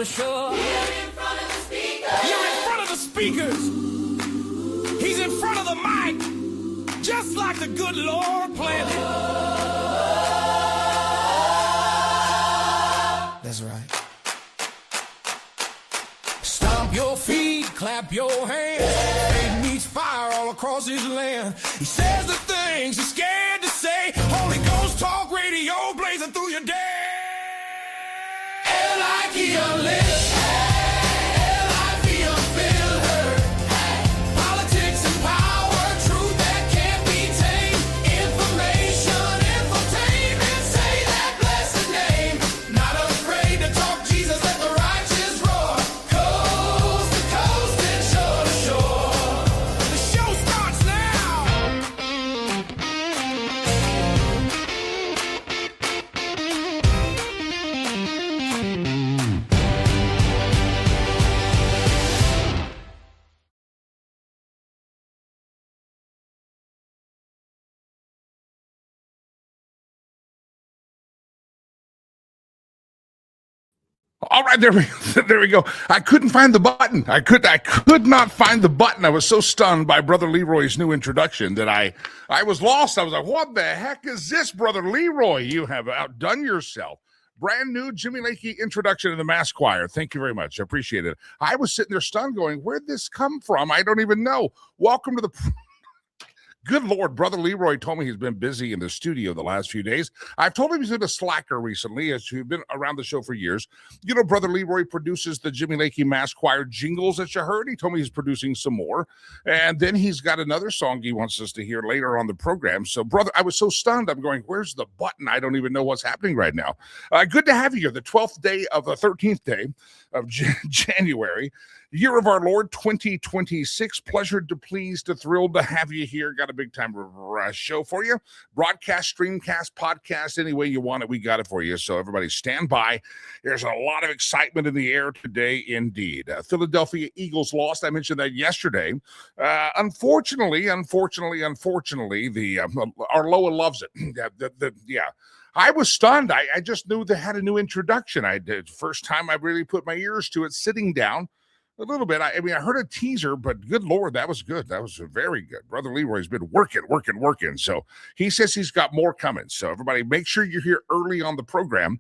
to shore. You're in front of the speakers. You're in front of the speakers. He's in front of the mic, just like the good Lord planned it. That's right. Stomp your feet, clap your hands. Faith meets fire all across his land. He says the things he's scared to say. Holy Ghost talk radio blazing through your day. Lakey unleashed. All right, there we go. I couldn't find the button. I could not find the button. I was so stunned by Brother Leroy's new introduction that I was lost. I was like, what the heck is this, Brother Leroy? You have outdone yourself. Brand new Jimmy Lakey introduction to the Mass Choir. Thank you very much. I appreciate it. I was sitting there stunned going, where'd this come from? I don't even know. Welcome to the... Good Lord, Brother Leroy told me he's been busy in the studio the last few days. I've told him he's been a slacker recently, as you've been around the show for years. You know, Brother Leroy produces the Jimmy Lakey Mass Choir jingles that you heard. He told me he's producing some more. And then he's got another song he wants us to hear later on the program. So, brother, I was so stunned. I'm going, where's the button? I don't even know what's happening right now. Good to have you here, the 12th day of the 13th day of January. Year of our Lord 2026. Pleasured to pleased to thrilled to have you here. Got a big time show for you. Broadcast, streamcast, podcast, any way you want it, we got it for you. So everybody stand by. There's a lot of excitement in the air today indeed. Philadelphia Eagles lost. I mentioned that yesterday. Unfortunately, the Arloa loves it. Yeah. I was stunned. I just knew they had a new introduction. I did. First time I really put my ears to it sitting down. A little bit. I mean, I heard a teaser, but good Lord, that was good. That was very good. Brother Leroy's been working. So he says he's got more coming. So everybody, make sure you're here early on the program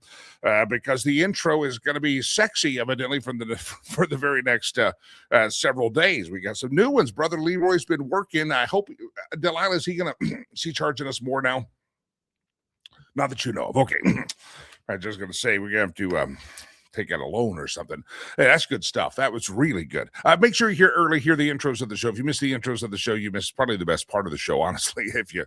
because the intro is going to be sexy, evidently, for the very next several days. We got some new ones. Brother Leroy's been working. I hope, Delilah, is he charging us more now? Not that you know of. Okay. I'm just going to say we're going to have to... take out a loan or something. Hey, that's good stuff. That was really good. Make sure you're here early, hear the intros of the show. If you miss the intros of the show, you miss probably the best part of the show, honestly. If you've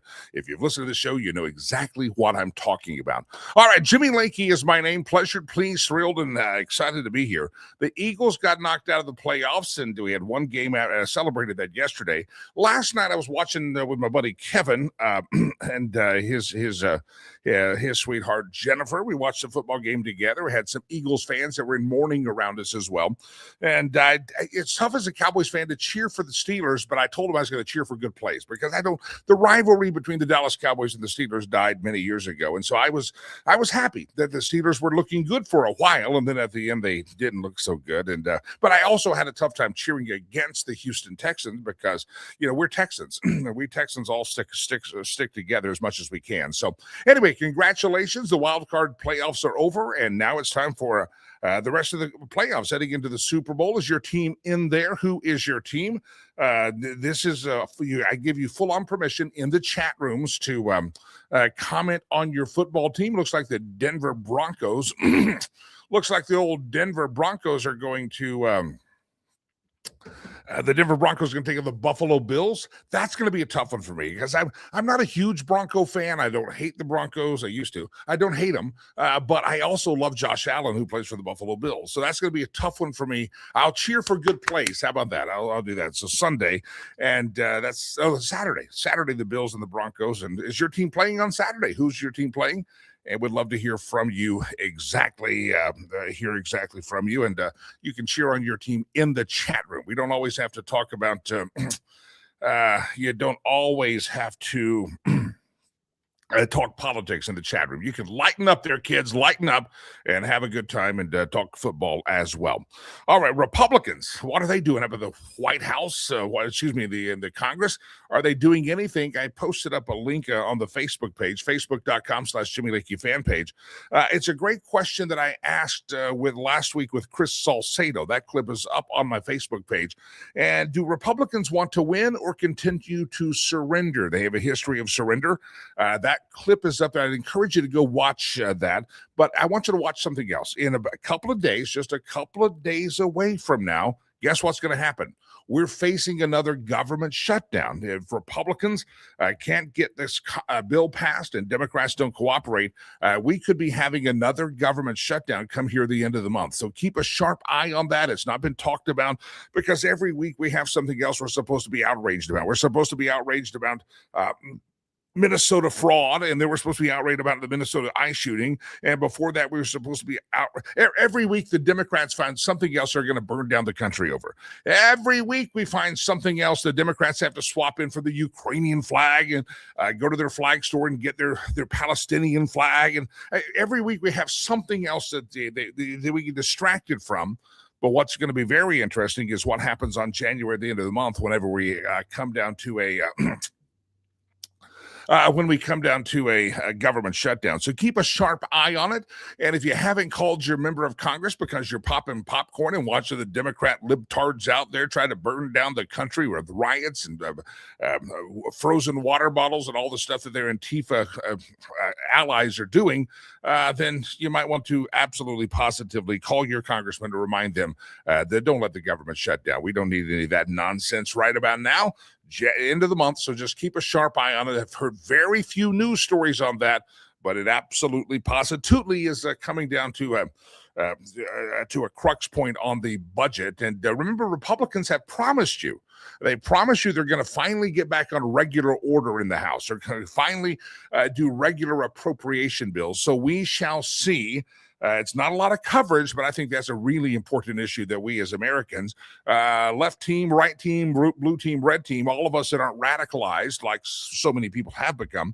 listened to the show, you know exactly what I'm talking about. All right, Jimmy Lakey is my name. Pleasured, pleased, thrilled, and excited to be here. The Eagles got knocked out of the playoffs, and we had one game out, celebrated that yesterday. Last night, I was watching with my buddy Kevin and his sweetheart Jennifer. We watched the football game together. We had some Eagles fans that were in mourning around us as well. And it's tough as a Cowboys fan to cheer for the Steelers, but I told him I was going to cheer for good plays because the rivalry between the Dallas Cowboys and the Steelers died many years ago. And so I was happy that the Steelers were looking good for a while, and then at the end they didn't look so good. And but I also had a tough time cheering against the Houston Texans because, you know, we're Texans. We Texans all stick together as much as we can. So anyway, congratulations. The wild card playoffs are over, and now it's time for the rest of the playoffs heading into the Super Bowl. Is your team in there? Who is your team? This is I give you full on permission in the chat rooms to comment on your football team. Looks like the Denver Broncos. Looks like the old Denver Broncos are going to. The Denver Broncos are going to take on the Buffalo Bills. That's going to be a tough one for me because I'm not a huge Bronco fan. I don't hate the Broncos. I used to. I don't hate them, but I also love Josh Allen, who plays for the Buffalo Bills. So that's going to be a tough one for me. I'll cheer for good plays. How about that? I'll do that. So Sunday, and that's Saturday. Saturday, the Bills and the Broncos. And is your team playing on Saturday? Who's your team playing? And would love to hear from you exactly, from you. And you can cheer on your team in the chat room. We don't always have to talk about, you don't always have to talk politics in the chat room. You can lighten up there, kids, lighten up and have a good time and talk football as well. All right, Republicans, what are they doing up at the White House? The Congress? Are they doing anything? I posted up a link on the Facebook page, facebook.com/Jimmy Lakey fan page. It's a great question that I asked with last week with Chris Salcedo. That clip is up on my Facebook page. And do Republicans want to win or continue to surrender? They have a history of surrender. That clip is up there. I'd encourage you to go watch that. But I want you to watch something else. In a couple of days, just a couple of days away from now, guess what's going to happen? We're facing another government shutdown. If Republicans can't get this bill passed and Democrats don't cooperate, we could be having another government shutdown come here at the end of the month. So keep a sharp eye on that. It's not been talked about because every week we have something else we're supposed to be outraged about. We're supposed to be outraged about Minnesota fraud, and they were supposed to be outraged about the Minnesota ICE shooting. And before that, we were supposed to be out. Every week, the Democrats find something else they're going to burn down the country over. Every week, we find something else the Democrats have to swap in for the Ukrainian flag and go to their flag store and get their Palestinian flag. And every week, we have something else that we get distracted from. But what's going to be very interesting is what happens on January at the end of the month whenever we come down to a government shutdown. So keep a sharp eye on it. And if you haven't called your member of Congress because you're popping popcorn and watching the Democrat libtards out there try to burn down the country with riots and frozen water bottles and all the stuff that their Antifa allies are doing, then you might want to absolutely positively call your congressman to remind them that don't let the government shut down. We don't need any of that nonsense right about now. End of the month, so just keep a sharp eye on it. I've heard very few news stories on that, but it absolutely positively is coming down to a crux point on the budget. And remember, Republicans have promised you. They promise you they're going to finally get back on regular order in the House. They're going to finally do regular appropriation bills. So we shall see. It's not a lot of coverage, but I think that's a really important issue that we as Americans, left team, right team, blue team, red team, all of us that aren't radicalized like so many people have become,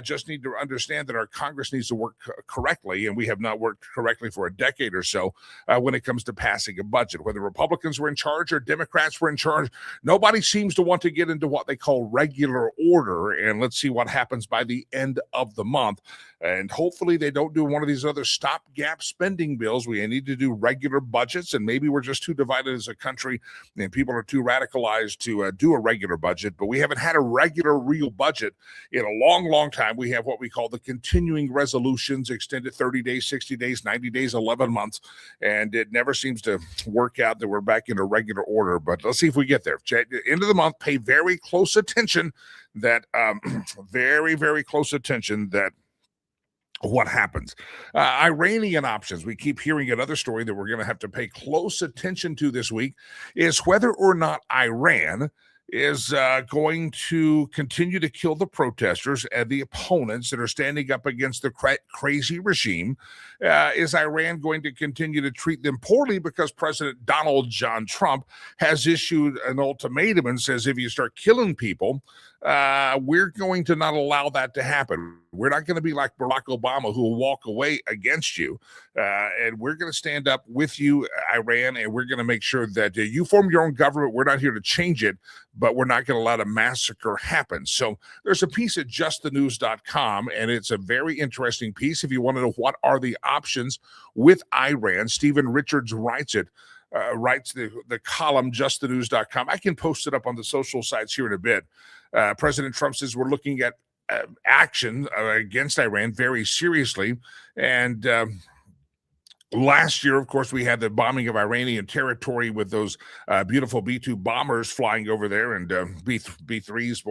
just need to understand that our Congress needs to work correctly, and we have not worked correctly for a decade or so when it comes to passing a budget. Whether Republicans were in charge or Democrats were in charge, nobody seems to want to get into what they call regular order, and let's see what happens by the end of the month. And hopefully they don't do one of these other stopgap spending bills. We need to do regular budgets, and maybe we're just too divided as a country and people are too radicalized to do a regular budget. But we haven't had a regular, real budget in a long, long time. We have what we call the continuing resolutions, extended 30 days, 60 days, 90 days, 11 months. And it never seems to work out that we're back in a regular order. But let's see if we get there. End of the month, pay very close attention that very, very close attention that what happens. Iranian options. We keep hearing another story that we're going to have to pay close attention to this week is whether or not Iran is going to continue to kill the protesters and the opponents that are standing up against the crazy regime. Is Iran going to continue to treat them poorly because President Donald John Trump has issued an ultimatum and says if you start killing people, we're going to not allow that to happen. We're not going to be like Barack Obama who will walk away against you. And we're going to stand up with you, Iran, and we're going to make sure that you form your own government. We're not here to change it, but we're not going to let a massacre happen. So there's a piece at justthenews.com, and it's a very interesting piece. If you want to know what are the options with Iran, Stephen Richards writes it. Writes the column, justthenews.com. I can post it up on the social sites here in a bit. President Trump says we're looking at action against Iran very seriously. And last year, of course, we had the bombing of Iranian territory with those beautiful B-2 bombers flying over there and B-3s,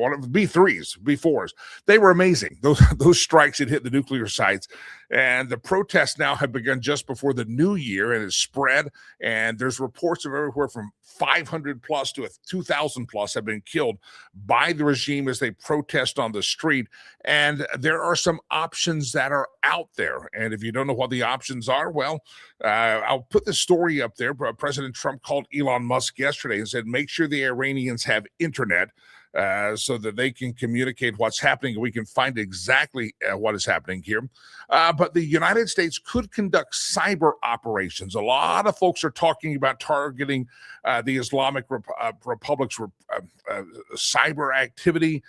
B-4s. They were amazing. Those strikes had hit the nuclear sites. And the protests now have begun just before the new year, and it's spread. And there's reports of everywhere from 500 plus to 2,000 plus have been killed by the regime as they protest on the street. And there are some options that are out there. And if you don't know what the options are, well, I'll put the story up there. President Trump called Elon Musk yesterday and said, make sure the Iranians have internet. so that they can communicate what's happening. We can find exactly what is happening here. But the United States could conduct cyber operations. A lot of folks are talking about targeting the Islamic Republic's cyber activity,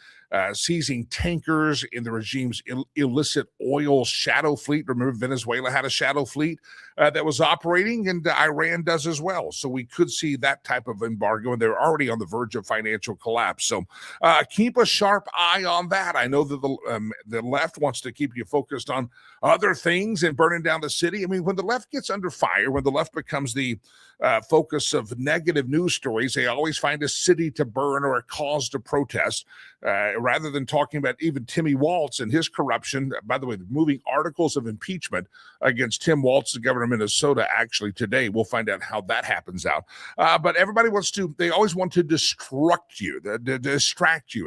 seizing tankers in the regime's illicit oil shadow fleet. Remember, Venezuela had a shadow fleet that was operating, and Iran does as well. So we could see that type of embargo, and they're already on the verge of financial collapse. So keep a sharp eye on that. I know that the left wants to keep you focused on other things and burning down the city. I mean, when the left gets under fire, when the left becomes the focus of negative news stories, they always find a city to burn or a cause to protest, rather than talking about even Timmy Waltz and his corruption. By the way, moving articles of impeachment against Tim Waltz, the governor of Minnesota, actually today. We'll find out how that happens out. But everybody they always want to distract you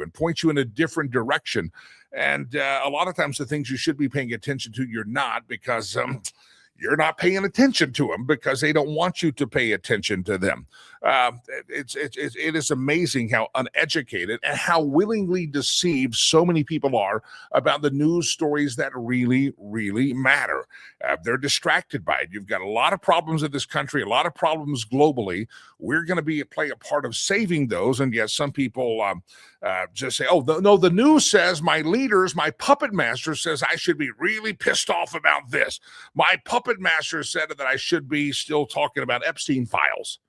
and point you in a different direction. And a lot of times the things you should be paying attention to, you're not, because you're not paying attention to them because they don't want you to pay attention to them. It is amazing how uneducated and how willingly deceived so many people are about the news stories that really, really matter. They're distracted by it. You've got a lot of problems in this country, a lot of problems globally. We're going to play a part of saving those. And yet some people just say, oh, no, the news says my leaders, my puppet master says I should be really pissed off about this. My puppet master said that I should be still talking about Epstein files.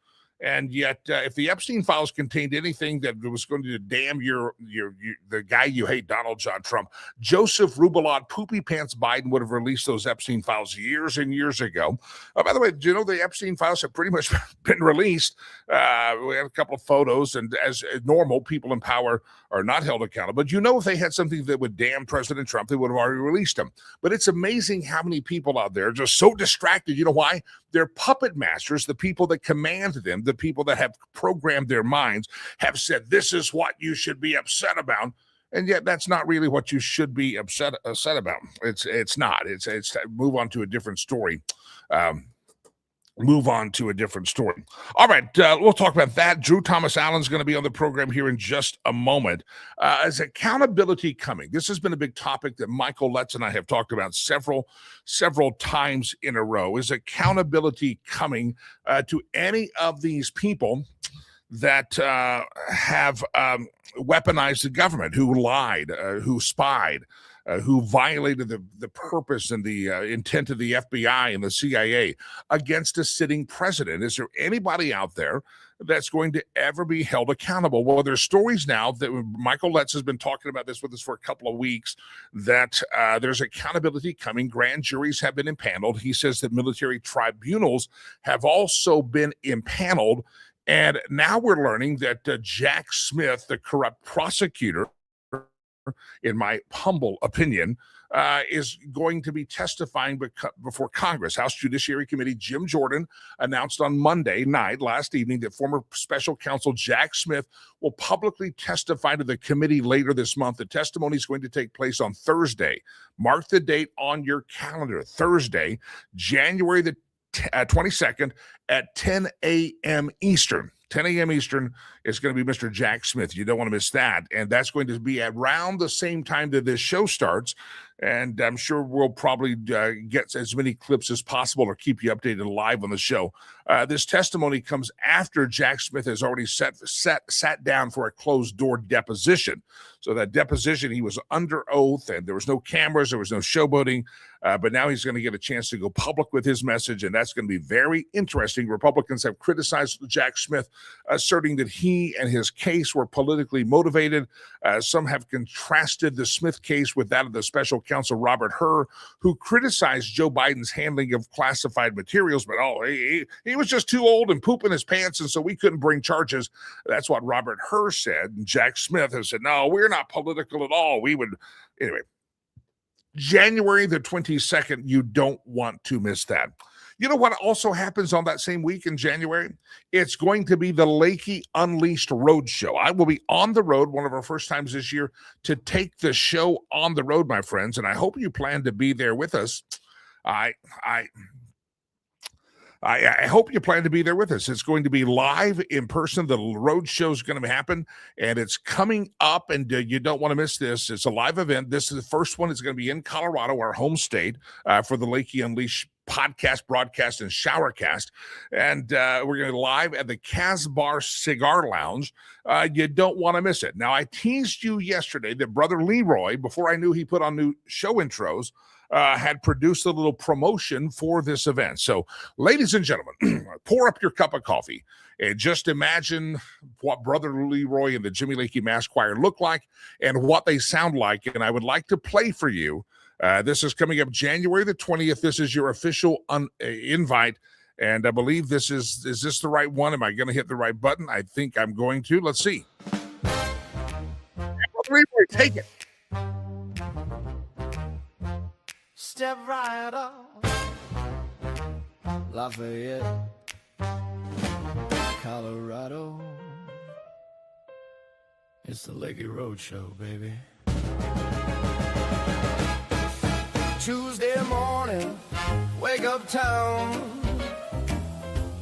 And yet, if the Epstein files contained anything that was going to damn the guy you hate, Donald John Trump, Joseph Rubilot, Poopy Pants Biden would have released those Epstein files years and years ago. By the way, do you know the Epstein files have pretty much been released? We had a couple of photos, and as normal, people in power are not held accountable. But if they had something that would damn President Trump, they would have already released them. But it's amazing how many people out there are just so distracted. You know why? They're puppet masters. The people that command them, the people that have programmed their minds, have said, this is what you should be upset about. And yet that's not really what you should be upset about. It's not. It's move on to a different story. All right, we'll talk about that. Drew Thomas Allen's going to be on the program here in just a moment. Is accountability coming? This has been a big topic that Michael Letts and I have talked about several times in a row. Is accountability coming to any of these people that have weaponized the government, who lied, who spied, who violated the purpose and the intent of the FBI and the CIA against a sitting president? Is there anybody out there that's going to ever be held accountable? Well, there's stories now that Michael Letts has been talking about this with us for a couple of weeks, that there's accountability coming. Grand juries have been impaneled. He says that military tribunals have also been impaneled. And now we're learning that Jack Smith, the corrupt prosecutor, in my humble opinion, is going to be testifying before Congress. House Judiciary Committee Jim Jordan announced on Monday night, last evening, that former special counsel Jack Smith will publicly testify to the committee later this month. The testimony is going to take place on Thursday. Mark the date on your calendar. Thursday, January the 22nd at 10 a.m. Eastern. 10 a.m. Eastern is going to be Mr. Jack Smith. You don't want to miss that. And that's going to be around the same time that this show starts. And I'm sure we'll probably get as many clips as possible or keep you updated live on the show. This testimony comes after Jack Smith has already sat down for a closed-door deposition. So that deposition, he was under oath, and there was no cameras, there was no showboating. But now he's going to get a chance to go public with his message, and that's going to be very interesting. Republicans have criticized Jack Smith, asserting that he and his case were politically motivated. Some have contrasted the Smith case with that of the special counsel Robert Hur, who criticized Joe Biden's handling of classified materials, but he was just too old and pooping his pants, and so we couldn't bring charges. That's what Robert Hur said. And Jack Smith has said, no, we're not political at all. We would, anyway. January the 22nd, you don't want to miss that. You know what also happens on that same week in January? It's going to be the Lakey Unleashed Roadshow. I will be on the road, one of our first times this year, to take the show on the road, my friends, and I hope you plan to be there with us. I hope you plan to be there with us. It's going to be live in person. The road show is going to happen, and it's coming up, and you don't want to miss this. It's a live event. This is the first one. It's going to be in Colorado, our home state, for the Lakey Unleashed podcast, broadcast, and showercast. And we're going to live at the Casbar Cigar Lounge. You don't want to miss it. Now, I teased you yesterday that Brother Leroy, before I knew he put on new show intros, had produced a little promotion for this event. So, ladies and gentlemen, pour up your cup of coffee and just imagine what Brother Leroy and the Jimmy Lakey Mass Choir look like and what they sound like. And I would like to play for you. This is coming up January the 20th. This is your official invite. And I believe this is this the right one? Am I going to hit the right button? I think I'm going to. Let's see. Brother Leroy, take it. Step right up, Lafayette, Colorado. It's the Lakey Road Show, baby. Tuesday morning, wake up town,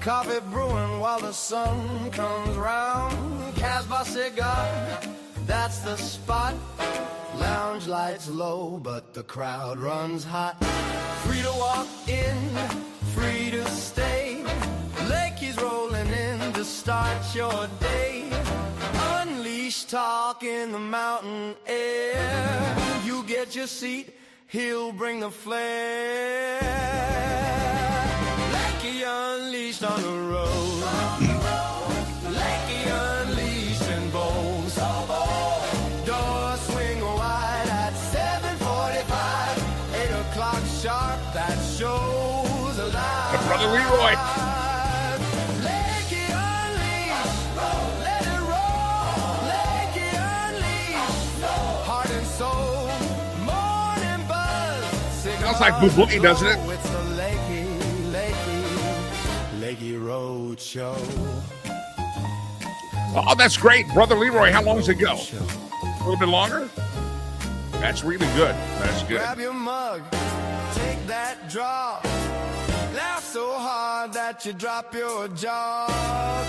coffee brewing while the sun comes round. Casbah cigar, that's the spot. Lounge lights low, but the crowd runs hot. Free to walk in, free to stay. Lakey's rolling in to start your day. Unleash talk in the mountain air. You get your seat, he'll bring the flare. Lakey unleashed on the road. Lakey unleashed and bold. So bold. Doors swing wide at 7:45. 8 o'clock sharp, that show's alive. Brother Leroy. Lakey unleashed. Let it roll. Lakey unleashed. Heart and soul. Morning buzz. Sounds like Boogie, doesn't it? It's the Lakey Road Show. Oh, that's great. Brother Leroy, how long does it go? A little bit longer? That's really good. That's good. Grab your mug, take that draw. Laugh so hard that you drop your jaw.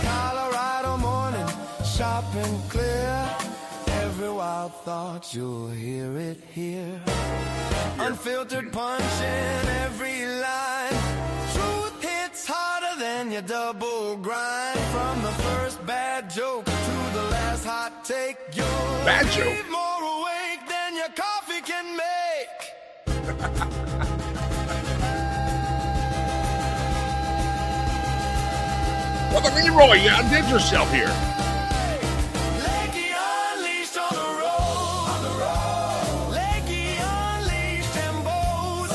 Colorado morning, sharp and clear. Every wild thought, you'll hear it here. Unfiltered punch in every line. Truth hits harder than your double grind. From the first bad joke to the last hot take, you'll Bad joke? be more awake than your coffee can make. Brother Leroy, you undid yourself here. Lakey unleashed on the road. Lakey unleashed and bold.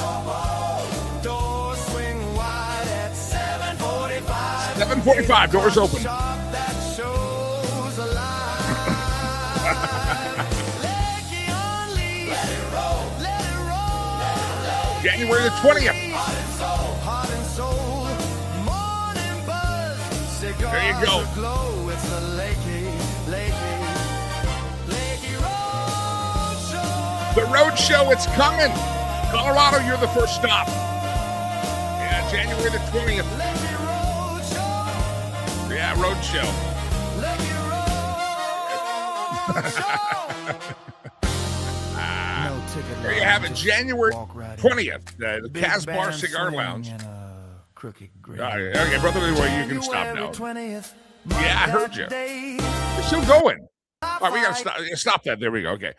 Doors swing wide at 7:45. 7:45, doors open. Sharp, that show's alive. Lakey unleashed. Let it roll. January the 20th. Heart and soul. Morning buzz. Cigars There you go. aglow. It's the Lakey Road Show. The road show, it's coming. Colorado, you're the first stop. Yeah, January the 20th. Lakey Road Show. Yeah, road show. Lakey Road Show. No ticket. There you have it, January 20th, the Big Casbar band Cigar swing Lounge. and a crooked grin. Okay, Brother Leroy, you can stop now. January 20th, Yeah, I heard you. day. We're still going. All right, we got to stop that. There we go. Okay.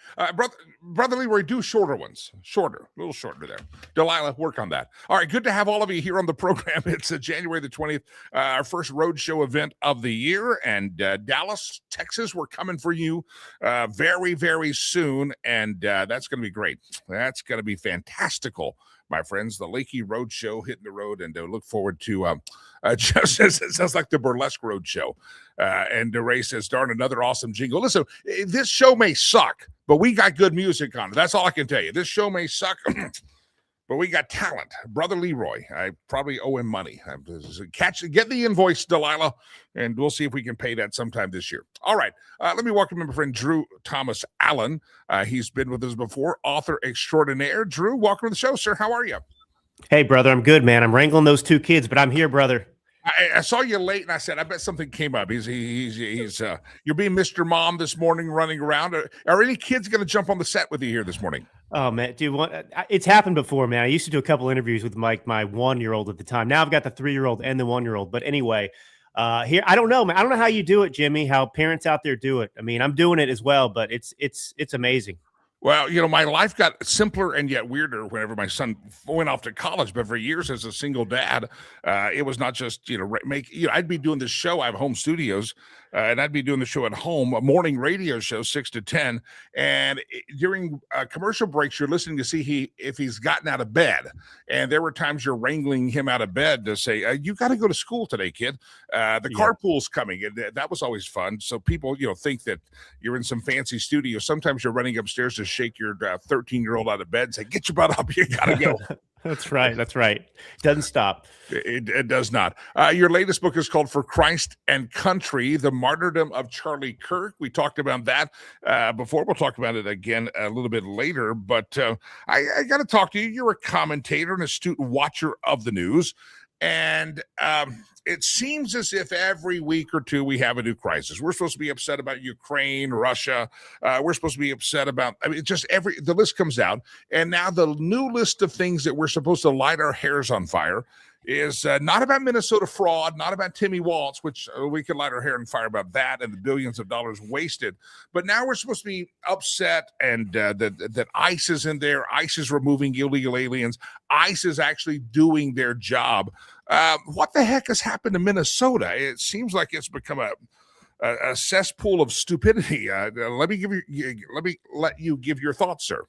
Brother Leroy, do shorter ones. Shorter. A little shorter there. Delilah, work on that. All right, good to have all of you here on the program. It's January the 20th, our first road show event of the year. And Dallas, Texas, we're coming for you very, very soon. And that's going to be great. That's going to be fantastical, my friends. The Lakey Road Show hitting the road, and look forward to just as it sounds like the Burlesque Road Show. And Ray says, darn, another awesome jingle. Listen, this show may suck, but we got good music on it. That's all I can tell you. This show may suck, but we got talent. Brother Leroy, I probably owe him money. Get the invoice, Delilah, and we'll see if we can pay that sometime this year. All right. Let me welcome my friend Drew Thomas Allen. He's been with us before, author extraordinaire. Drew, welcome to the show, sir. How are you? Hey, brother, I'm good, man. I'm wrangling those two kids, but I'm here, brother. I saw you late, and I said, I bet something came up. You're being Mr. Mom this morning, running around. Are any kids going to jump on the set with you here this morning? Oh man, dude, it's happened before, man. I used to do a couple interviews with my 1-year-old at the time. Now I've got the 3-year-old and the 1-year-old. But anyway, here I don't know, man. I don't know how you do it, Jimmy. How parents out there do it. I mean, I'm doing it as well, but it's amazing. Well, my life got simpler and yet weirder whenever my son went off to college. But for years as a single dad, it was not just, I'd be doing this show. I have home studios, and I'd be doing the show at home, a morning radio show, 6 to 10. And during commercial breaks, you're listening to see if he's gotten out of bed. And there were times you're wrangling him out of bed to say, you got to go to school today, kid. The carpool's coming. And that was always fun. So people, think that you're in some fancy studio. Sometimes you're running upstairs to shake your 13-year-old out of bed and say, get your butt up, you gotta go. That's right. Doesn't stop. It does not. Your latest book is called For Christ and Country, The Martyrdom of Charlie Kirk. We talked about that before. We'll talk about it again a little bit later, but I got to talk to you. You're a commentator, an astute watcher of the news, and it seems as if every week or two we have a new crisis. We're supposed to be upset about Ukraine, Russia. We're supposed to be upset about, the list comes out. And now the new list of things that we're supposed to light our hairs on fire is not about Minnesota fraud, not about Timmy Waltz, which we can light our hair on fire about that and the billions of dollars wasted. But now we're supposed to be upset and that ICE is in there. ICE is removing illegal aliens. ICE is actually doing their job. What the heck has happened to Minnesota? It seems like it's become a cesspool of stupidity. Let me let you give your thoughts, sir.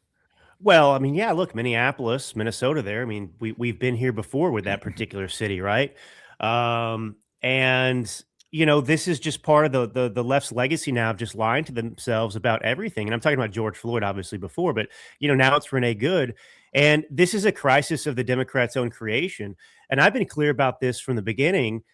Well, I mean, yeah, look, Minneapolis, Minnesota there. I mean, we've been here before with that particular city, right? And this is just part of the left's legacy now of just lying to themselves about everything. And I'm talking about George Floyd, obviously, before, but now it's Renee Good. And this is a crisis of the Democrats' own creation. And I've been clear about this from the beginning.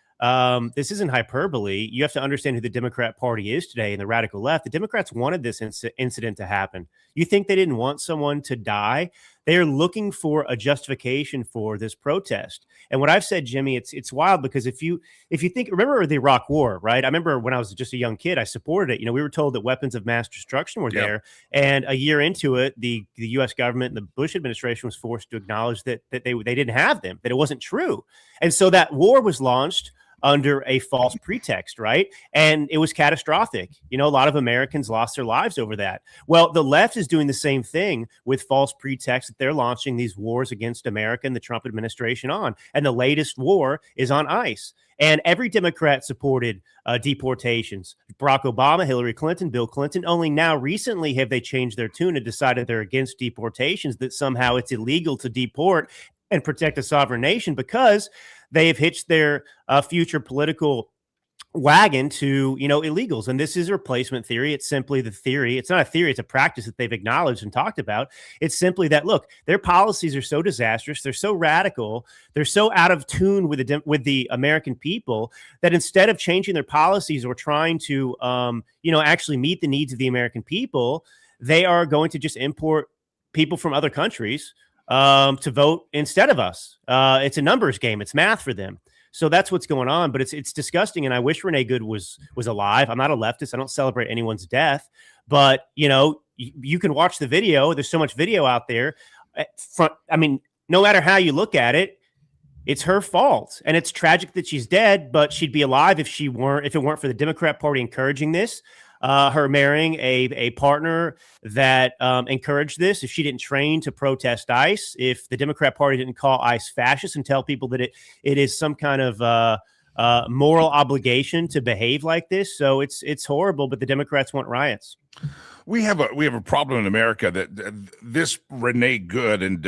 This isn't hyperbole. You have to understand who the Democrat Party is today and the radical left. The Democrats wanted this incident to happen. You think they didn't want someone to die? They're looking for a justification for this protest. And what I've said, Jimmy, it's wild because if you remember the Iraq War, right? I remember when I was just a young kid, I supported it. We were told that weapons of mass destruction were there. And a year into it, the U.S. government and the Bush administration was forced to acknowledge that they didn't have them, that it wasn't true. And so that war was launched under a false pretext, right? And it was catastrophic. A lot of Americans lost their lives over that. Well, the left is doing the same thing with false pretexts that they're launching these wars against America and the Trump administration on. And the latest war is on ICE. And every Democrat supported deportations. Barack Obama, Hillary Clinton, Bill Clinton. Only now recently have they changed their tune and decided they're against deportations, that somehow it's illegal to deport and protect a sovereign nation because they've hitched their future political wagon to, illegals. And this is a replacement theory. It's simply the theory. It's not a theory. It's a practice that they've acknowledged and talked about. It's simply that, look, their policies are so disastrous. They're so radical. They're so out of tune with the American people that instead of changing their policies or trying to, actually meet the needs of the American people, they are going to just import people from other countries to vote instead of us. It's a numbers game. It's math for them. So that's what's going on. But it's disgusting. And I wish Renee Good was alive. I'm not a leftist. I don't celebrate anyone's death. But, you can watch the video. There's so much video out there. No matter how you look at it, it's her fault. And it's tragic that she's dead, but she'd be alive if it weren't for the Democrat Party encouraging this. Her marrying a partner that encouraged this, if she didn't train to protest ICE, if the Democrat Party didn't call ICE fascist and tell people that it is some kind of moral obligation to behave like this. So it's horrible, but the Democrats want riots. We have a problem in America that this Renee Good, and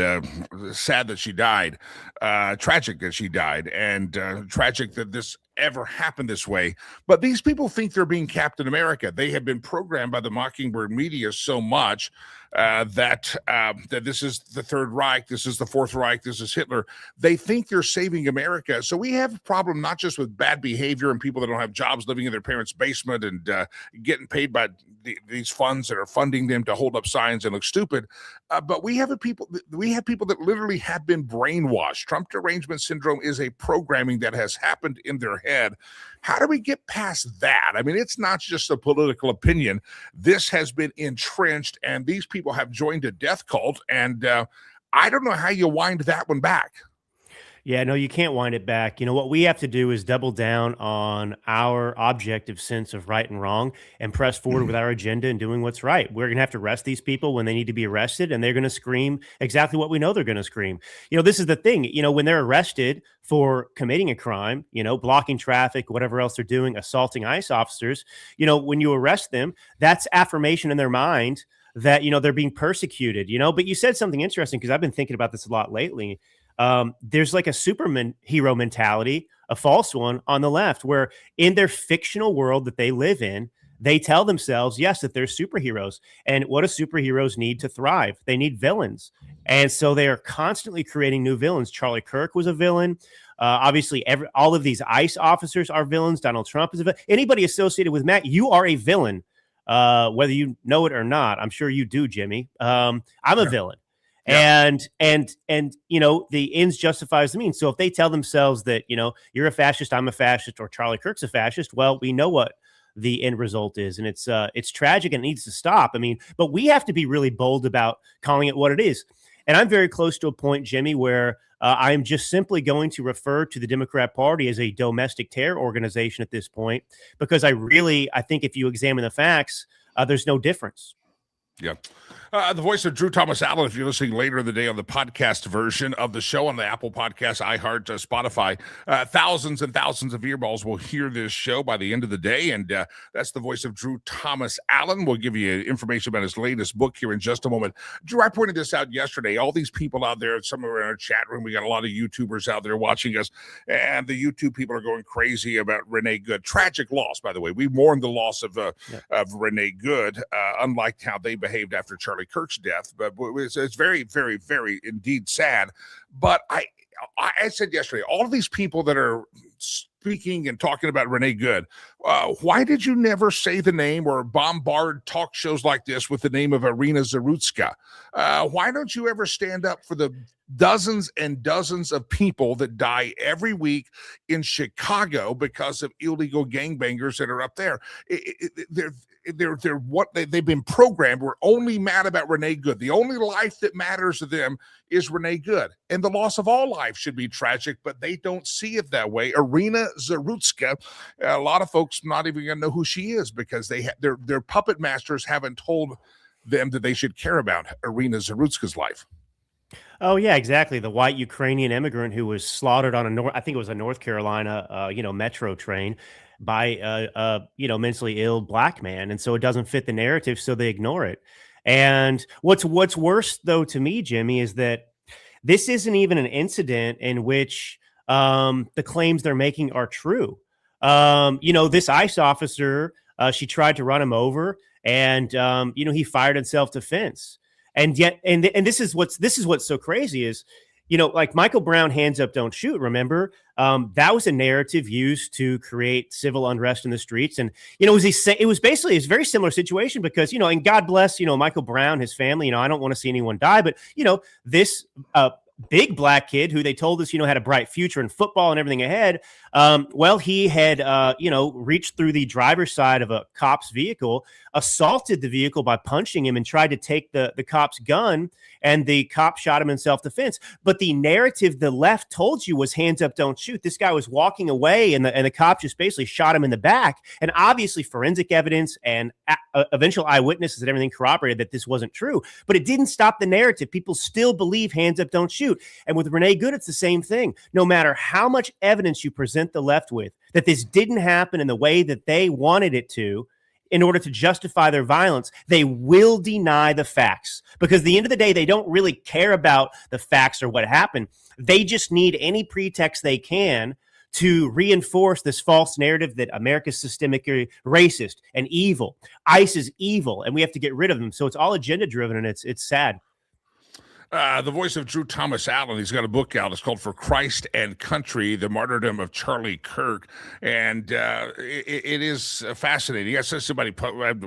sad that she died, tragic that she died, and tragic that this ever happen this way. But these people think they're being Captain America. They have been programmed by the Mockingbird media so much that this is the Third Reich, this is the Fourth Reich, this is Hitler. They think they're saving America. So we have a problem not just with bad behavior and people that don't have jobs living in their parents' basement and getting paid by these funds that are funding them to hold up signs and look stupid, but we have people that literally have been brainwashed. Trump derangement syndrome is a programming that has happened in their head. How do we get past that? I mean, it's not just a political opinion. This has been entrenched, and these people have joined a death cult, and I don't know how you wind that one back. Yeah, no, you can't wind it back. You know, what we have to do is double down on our objective sense of right and wrong and press forward with our agenda and doing what's right. We're going to have to arrest these people when they need to be arrested, and they're going to scream exactly what we know they're going to scream. You know, this is the thing, you know, when they're arrested for committing a crime, you know, blocking traffic, whatever else they're doing, assaulting ICE officers, you know, when you arrest them, that's affirmation in their mind that, you know, they're being persecuted, you know. But you said something interesting, because I've been thinking about this a lot lately. There's like a Superman hero mentality, a false one on the left, where in their fictional world that they live in, they tell themselves, yes, that they're superheroes. And what do superheroes need to thrive? They need villains. And so they are constantly creating new villains. Charlie Kirk was a villain. Obviously, all of these ICE officers are villains. Donald Trump is a villain. Anybody associated with Matt, you are a villain, whether you know it or not. I'm sure you do, Jimmy. I'm a villain. Yeah. And you know, the ends justifies the means. So if they tell themselves that, you know, you're a fascist, I'm a fascist, or Charlie Kirk's a fascist, well, we know what the end result is, and it's tragic and it needs to stop. I mean, but we have to be really bold about calling it what it is. And I'm very close to a point, Jimmy, where I am just simply going to refer to the Democrat Party as a domestic terror organization at this point, because I think if you examine the facts, there's no difference. Yeah. The voice of Drew Thomas Allen, if you're listening later in the day on the podcast version of the show on the Apple Podcast, iHeart, Spotify, thousands and thousands of earballs will hear this show by the end of the day. And that's the voice of Drew Thomas Allen. We'll give you information about his latest book here in just a moment. Drew, I pointed this out yesterday. All these people out there, some are in our chat room. We got a lot of YouTubers out there watching us, and the YouTube people are going crazy about Renee Good. Tragic loss, by the way. We mourn the loss of Renee Good, unlike how they behaved after Charlie Kirk's death, but it's very, very, very indeed sad. But I said yesterday, all of these people that are speaking and talking about Renee Good, why did you never say the name or bombard talk shows like this with the name of Irina Zarutska? Why don't you ever stand up for the dozens and dozens of people that die every week in Chicago because of illegal gangbangers that are up there? They're what they've been programmed. We're only mad about Renee Good. The only life that matters to them is Renee Good, and the loss of all life should be tragic, but they don't see it that way. Irina Zarutska, a lot of folks not even gonna know who she is, because their puppet masters haven't told them that they should care about Irina Zarutska's life. Oh yeah, exactly. The white Ukrainian immigrant who was slaughtered on I think it was a North Carolina, metro train by mentally ill black man, and so it doesn't fit the narrative, so they ignore it. And what's worse, though, to me, Jimmy, is that this isn't even an incident in which the claims they're making are true. This ICE officer, she tried to run him over, and he fired in self-defense. And yet, and this is what's so crazy is, like Michael Brown, hands up, don't shoot. Remember, that was a narrative used to create civil unrest in the streets. And, it was basically a very similar situation because, and God bless, Michael Brown, his family, I don't want to see anyone die, but, this big black kid who they told us, had a bright future in football and everything ahead. He had, reached through the driver's side of a cop's vehicle, assaulted the vehicle by punching him, and tried to take the cop's gun, and the cop shot him in self-defense. But the narrative the left told you was hands up, don't shoot. This guy was walking away, and the cop just basically shot him in the back. And obviously forensic evidence and eventual eyewitnesses and everything corroborated that this wasn't true. But it didn't stop the narrative. People still believe hands up, don't shoot. And with Renee Good, it's the same thing. No matter how much evidence you present the left with that this didn't happen in the way that they wanted it to, in order to justify their violence, they will deny the facts, because at the end of the day, they don't really care about the facts or what happened. They just need any pretext they can to reinforce this false narrative that America's systemically racist and evil. ICE is evil, and we have to get rid of them. So it's all agenda driven, and it's sad. The voice of Drew Thomas Allen. He's got a book out. It's called For Christ and Country, The Martyrdom of Charlie Kirk. And it is fascinating. I said somebody,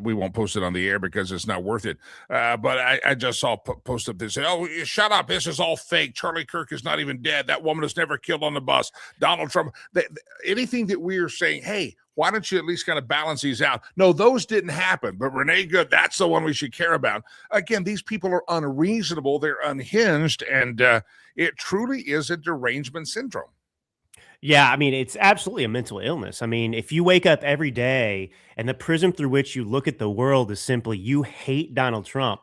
we won't post it on the air because it's not worth it. But I just saw a post up there saying, oh, shut up. This is all fake. Charlie Kirk is not even dead. That woman was never killed on the bus. Donald Trump. Anything that we are saying, hey, why don't you at least kind of balance these out? No, those didn't happen. But Renee Good, that's the one we should care about. Again, these people are unreasonable. They're unhinged. And it truly is a derangement syndrome. Yeah, I mean, it's absolutely a mental illness. I mean, if you wake up every day and the prism through which you look at the world is simply you hate Donald Trump,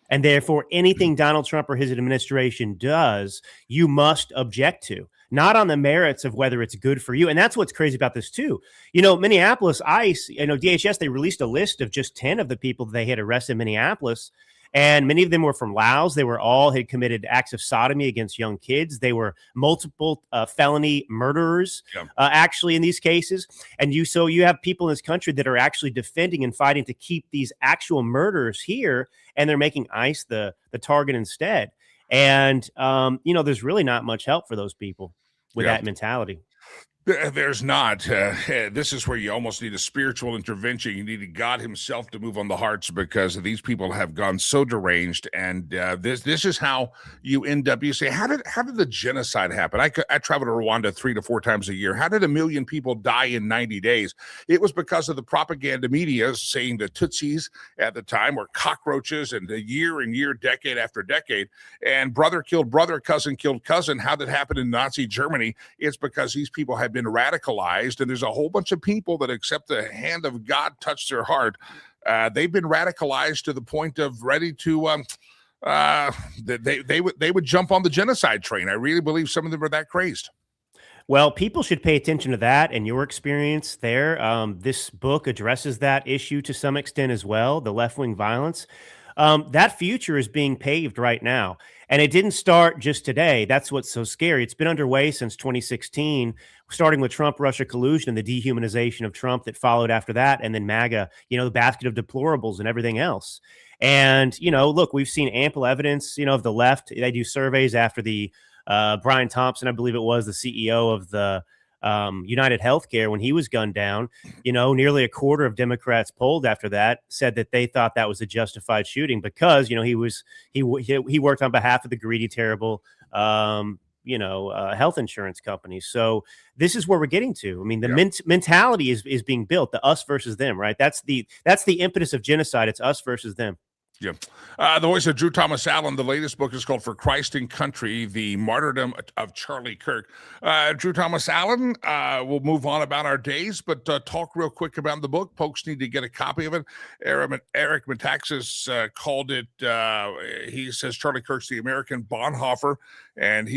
and therefore anything Donald Trump or his administration does, you must object to, not on the merits of whether it's good for you. And that's what's crazy about this too. You know, Minneapolis ICE, DHS, they released a list of just 10 of the people that they had arrested in Minneapolis. And many of them were from Laos. They were all had committed acts of sodomy against young kids. They were multiple felony murderers, actually, in these cases. And so you have people in this country that are actually defending and fighting to keep these actual murderers here, and they're making ICE the target instead. And there's really not much help for those people with that mentality. There's not. This is where you almost need a spiritual intervention. You need God himself to move on the hearts, because these people have gone so deranged. And this is how you end up. You say, how did the genocide happen? I travel to Rwanda 3 to 4 times a year. How did 1 million people die in 90 days? It was because of the propaganda media saying the Tutsis at the time were cockroaches, and year, decade after decade. And brother killed brother, cousin killed cousin. How did it happen in Nazi Germany? It's because these people have been radicalized, and there's a whole bunch of people that accept the hand of God touch their heart. They've been radicalized to the point of ready to they would jump on the genocide train. I really believe some of them are that crazed. Well, people should pay attention to that and your experience there. This book addresses that issue to some extent as well, the left-wing violence. That future is being paved right now. And it didn't start just today. That's what's so scary. It's been underway since 2016, starting with Trump-Russia collusion and the dehumanization of Trump that followed after that, and then MAGA, the basket of deplorables and everything else. And, look, we've seen ample evidence, of the left. They do surveys after the Brian Thompson, I believe it was, the CEO of the United Healthcare, when he was gunned down, nearly a quarter of Democrats polled after that said that they thought that was a justified shooting because, he worked on behalf of the greedy, terrible, health insurance companies. So this is where we're getting to. I mean, the mentality is being built, the us versus them, right? That's the impetus of genocide. It's us versus them. Yeah. The voice of Drew Thomas Allen. The latest book is called For Christ and Country, The Martyrdom of Charlie Kirk. Drew Thomas Allen, we'll move on about our days, but talk real quick about the book. Folks need to get a copy of it. Eric Metaxas called it, he says Charlie Kirk's the American Bonhoeffer, and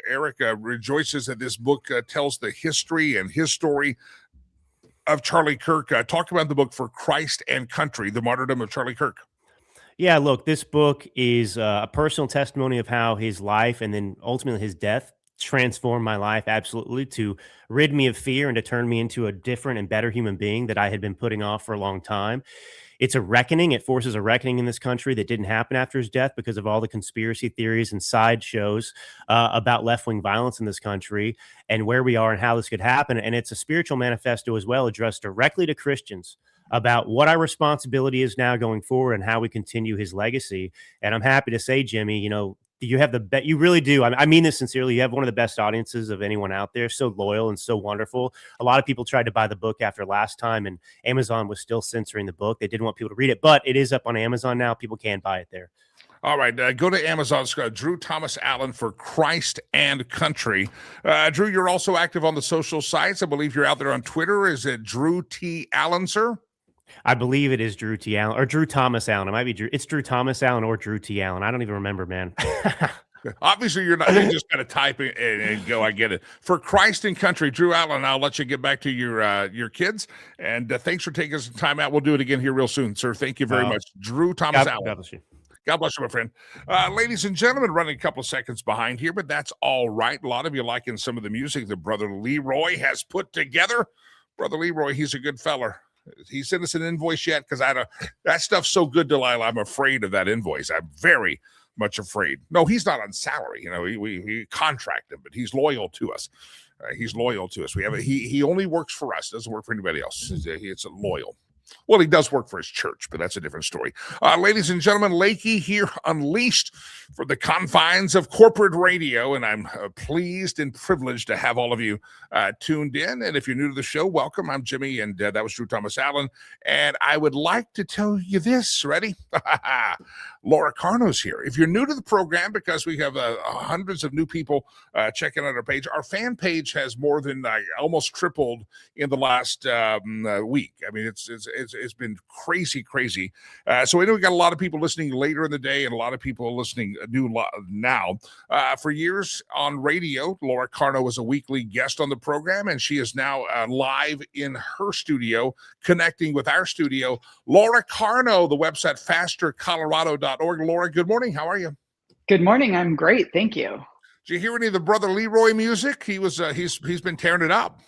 Eric rejoices that this book tells the history and his story of Charlie Kirk. Talk about the book For Christ and Country, The Martyrdom of Charlie Kirk. Yeah, look, this book is a personal testimony of how his life and then ultimately his death transformed my life absolutely, to rid me of fear and to turn me into a different and better human being that I had been putting off for a long time. It's a reckoning. It forces a reckoning in this country that didn't happen after his death because of all the conspiracy theories and sideshows about left-wing violence in this country and where we are and how this could happen. And it's a spiritual manifesto as well, addressed directly to Christians about what our responsibility is now going forward and how we continue his legacy. And I'm happy to say, Jimmy, you have you really do. I mean this sincerely. You have one of the best audiences of anyone out there. So loyal and so wonderful. A lot of people tried to buy the book after last time, and Amazon was still censoring the book. They didn't want people to read it, but it is up on Amazon now. People can buy it there. All right, go to Amazon. Drew Thomas Allen, For Christ and Country. Drew, you're also active on the social sites. I believe you're out there on Twitter. Is it Drew T. Allen, sir? I believe it is Drew T. Allen or Drew Thomas Allen. It might be Drew. It's Drew Thomas Allen or Drew T. Allen. I don't even remember, man. Obviously, you're not. You just got to type it and go. I get it. For Christ and Country, Drew Allen. I'll let you get back to your kids. And thanks for taking some time out. We'll do it again here real soon, sir. Thank you very much, Drew Thomas Allen. God bless you, my friend. Ladies and gentlemen, running a couple of seconds behind here, but that's all right. A lot of you liking some of the music that Brother Leroy has put together. Brother Leroy, he's a good feller. He sent us an invoice yet? Because that stuff's so good, Delilah. I'm afraid of that invoice. I'm very much afraid. No, he's not on salary. You know, we contract him, but he's loyal to us. He's loyal to us. He only works for us. Doesn't work for anybody else. It's loyal. Well, he does work for his church, but that's a different story. Ladies and gentlemen, Lakey here, unleashed from the confines of corporate radio, and I'm pleased and privileged to have all of you tuned in. And if you're new to the show, welcome. I'm Jimmy, and that was Drew Thomas Allen. And I would like to tell you this. Ready? Laura Carno's here. If you're new to the program, because we have hundreds of new people checking out our page, our fan page has more than almost tripled in the last week. I mean, it's been crazy. So we know we got a lot of people listening later in the day and a lot of people listening now. For years on radio, Laura Carno was a weekly guest on the program, and she is now live in her studio, connecting with our studio. Laura Carno, the website fastercolorado.org. Laura, good morning. How are you? Good morning. I'm great. Thank you. Did you hear any of the Brother Leroy music? He's been tearing it up.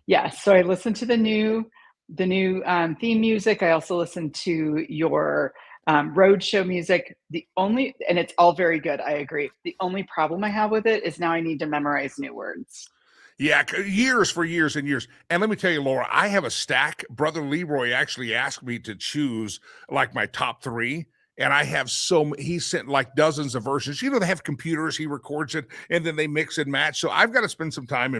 Yes. So I listened to the new theme music. I also listened to your road show music. And it's all very good. I agree. The only problem I have with it is now I need to memorize new words. Yeah, years and years. And let me tell you, Laura, I have a stack. Brother Leroy actually asked me to choose like my top 3. And I have he sent like dozens of versions. You know, they have computers, he records it, and then they mix and match. So I've got to spend some time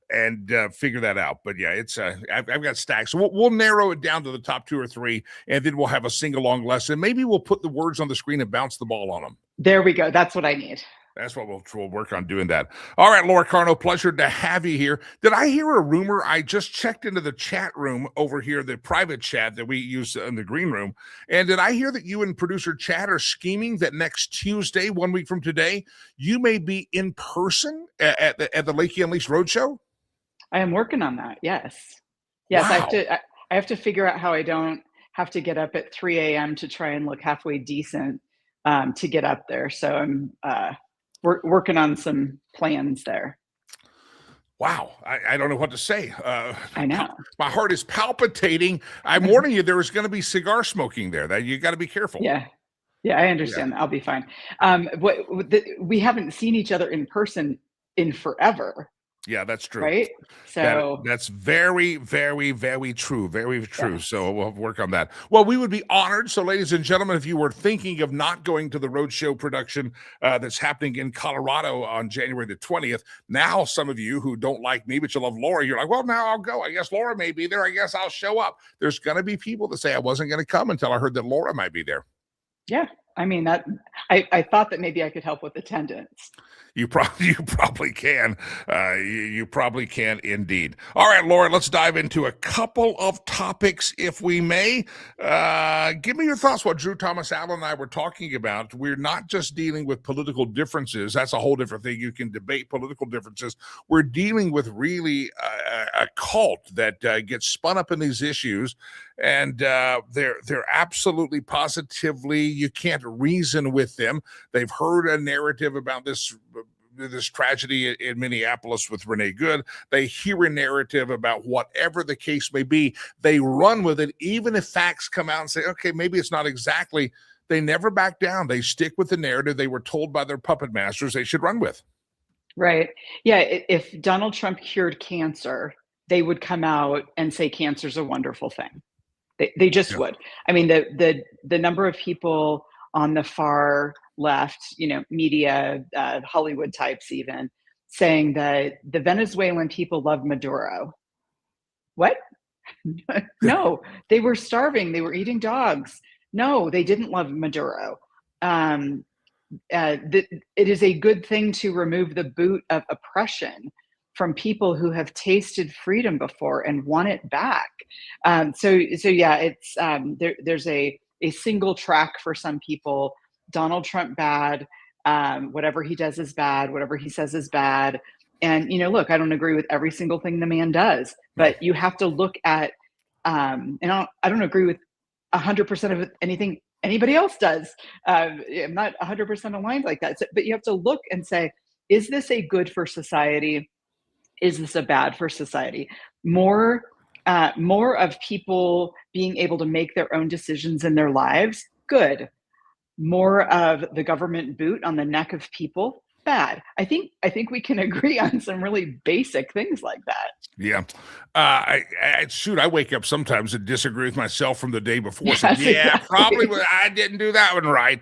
and figure that out. But yeah, it's I've got stacks. So we'll narrow it down to the top 2 or 3, and then we'll have a sing-along lesson. Maybe we'll put the words on the screen and bounce the ball on them. There we go. That's what I need. That's what we'll work on doing that. All right, Laura Carno, pleasure to have you here. Did I hear a rumor? I just checked into the chat room over here, the private chat that we use in the green room. And did I hear that you and producer Chad are scheming that next Tuesday, 1 week from today, you may be in person at the Lakey Unleashed Roadshow? I am working on that. Yes. Wow. I have to figure out how I don't have to get up at 3 a.m. to try and look halfway decent to get up there. So I'm working on some plans there. Wow. I don't know what to say. I know. My heart is palpitating. I'm warning you, there is going to be cigar smoking there. That you got to be careful. Yeah. Yeah, I understand. Yeah. I'll be fine. We haven't seen each other in person in forever. Yeah, that's true. Right? So that's very, very, very true. Very true. Yes. So we'll work on that. Well, we would be honored. So, ladies and gentlemen, if you were thinking of not going to the Roadshow production that's happening in Colorado on January the 20th, now some of you who don't like me, but you love Laura, you're like, well, now I'll go. I guess Laura may be there. I guess I'll show up. There's going to be people that say I wasn't going to come until I heard that Laura might be there. Yeah. I mean, I thought that maybe I could help with attendance. You probably can. You probably can indeed. All right, Laura, let's dive into a couple of topics, if we may. Give me your thoughts what Drew Thomas Allen and I were talking about. We're not just dealing with political differences. That's a whole different thing. You can debate political differences. We're dealing with really a cult that gets spun up in these issues, and they're absolutely positively, you can't reason with them. They've heard a narrative about this tragedy in Minneapolis with Renee Good. They hear a narrative about whatever the case may be. They run with it, even if facts come out and say, okay, maybe it's not exactly. They never back down. They stick with the narrative they were told by their puppet masters they should run with. Right. Yeah. If Donald Trump cured cancer, they would come out and say cancer's a wonderful thing. They just would. I mean, the number of people on the far left, media, Hollywood types even, saying that the Venezuelan people love Maduro. What? No, they were starving. They were eating dogs. No, they didn't love Maduro. It is a good thing to remove the boot of oppression from people who have tasted freedom before and want it back. So yeah, it's there's a single track for some people. Donald Trump bad, whatever he does is bad, whatever he says is bad. And look, I don't agree with every single thing the man does, but you have to look at, and I don't agree with 100% of anything anybody else does. I'm not 100% aligned like that. So, but you have to look and say, is this a good for society? Is this a bad for society? More of people being able to make their own decisions in their lives, good. More of the government boot on the neck of people, bad. I think we can agree on some really basic things like that. Yeah. I wake up sometimes and disagree with myself from the day before. Yes, So, yeah, exactly. probably I didn't do that one right.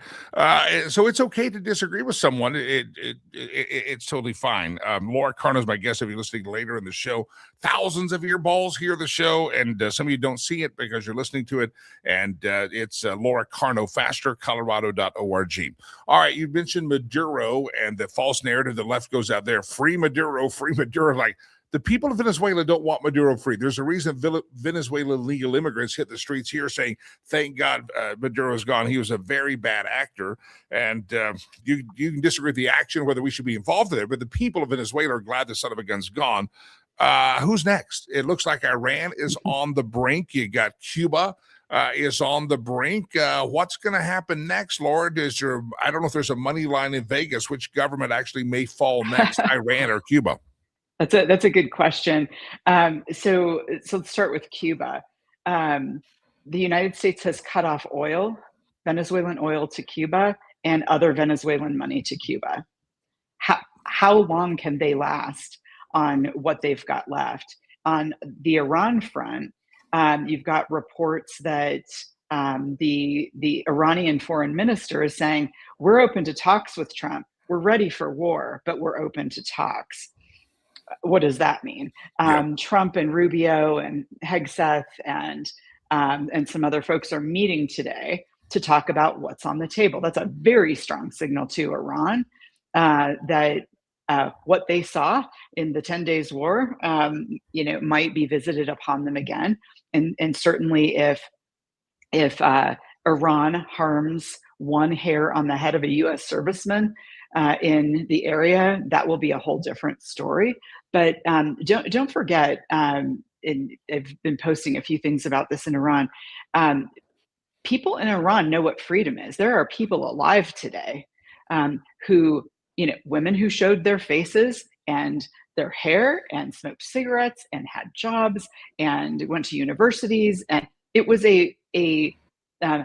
So it's okay to disagree with someone. It's totally fine. Laura Carno's my guest. If you're listening later in the show, thousands of earballs hear the show, and some of you don't see it because you're listening to it. And it's Laura Carno, fastercolorado.org. All right, you mentioned Maduro and the false narrative the left goes out there. Free Maduro, free Maduro. Like, the people of Venezuela don't want Maduro free. There's a reason Venezuelan legal immigrants hit the streets here saying, thank God Maduro's gone. He was a very bad actor. And you can disagree with the action, whether we should be involved in it, but the people of Venezuela are glad the son of a gun's gone. Who's next? It looks like Iran is on the brink. You got Cuba is on the brink. What's going to happen next, Laura? I don't know if there's a money line in Vegas, which government actually may fall next, Iran or Cuba? That's a good question. So let's start with Cuba. The United States has cut off Venezuelan oil to Cuba, and other Venezuelan money to Cuba. How long can they last on what they've got left? On the Iran front, you've got reports that the Iranian foreign minister is saying, we're open to talks with Trump. We're ready for war, but we're open to talks. What does that mean? Trump and Rubio and Hegseth and some other folks are meeting today to talk about what's on the table. That's a very strong signal to Iran that what they saw in the 10 days war, might be visited upon them again. And certainly if Iran harms one hair on the head of a U.S. serviceman in the area, that will be a whole different story. But don't forget, and I've been posting a few things about this in Iran. People in Iran know what freedom is. There are people alive today who, women who showed their faces and their hair and smoked cigarettes and had jobs and went to universities. And it was a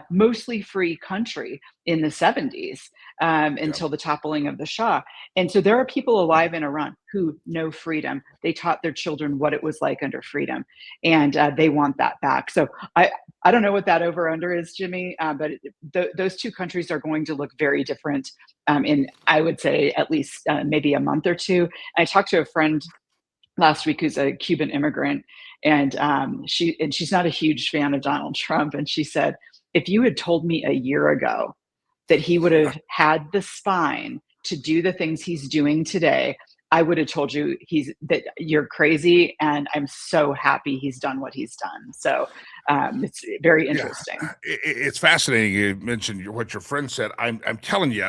mostly free country in the 70s until the toppling of the Shah. And so there are people alive in Iran who know freedom. They taught their children what it was like under freedom, and they want that back. So I don't know what that over under is, Jimmy, but those two countries are going to look very different in, I would say, at least maybe a month or two. I talked to a friend last week who's a Cuban immigrant, and she's not a huge fan of Donald Trump. And she said, if you had told me a year ago that he would have had the spine to do the things he's doing today, I would have told you that you're crazy. And I'm so happy he's done what he's done. So it's very interesting. Yeah, it's fascinating. You mentioned what your friend said. I'm telling you,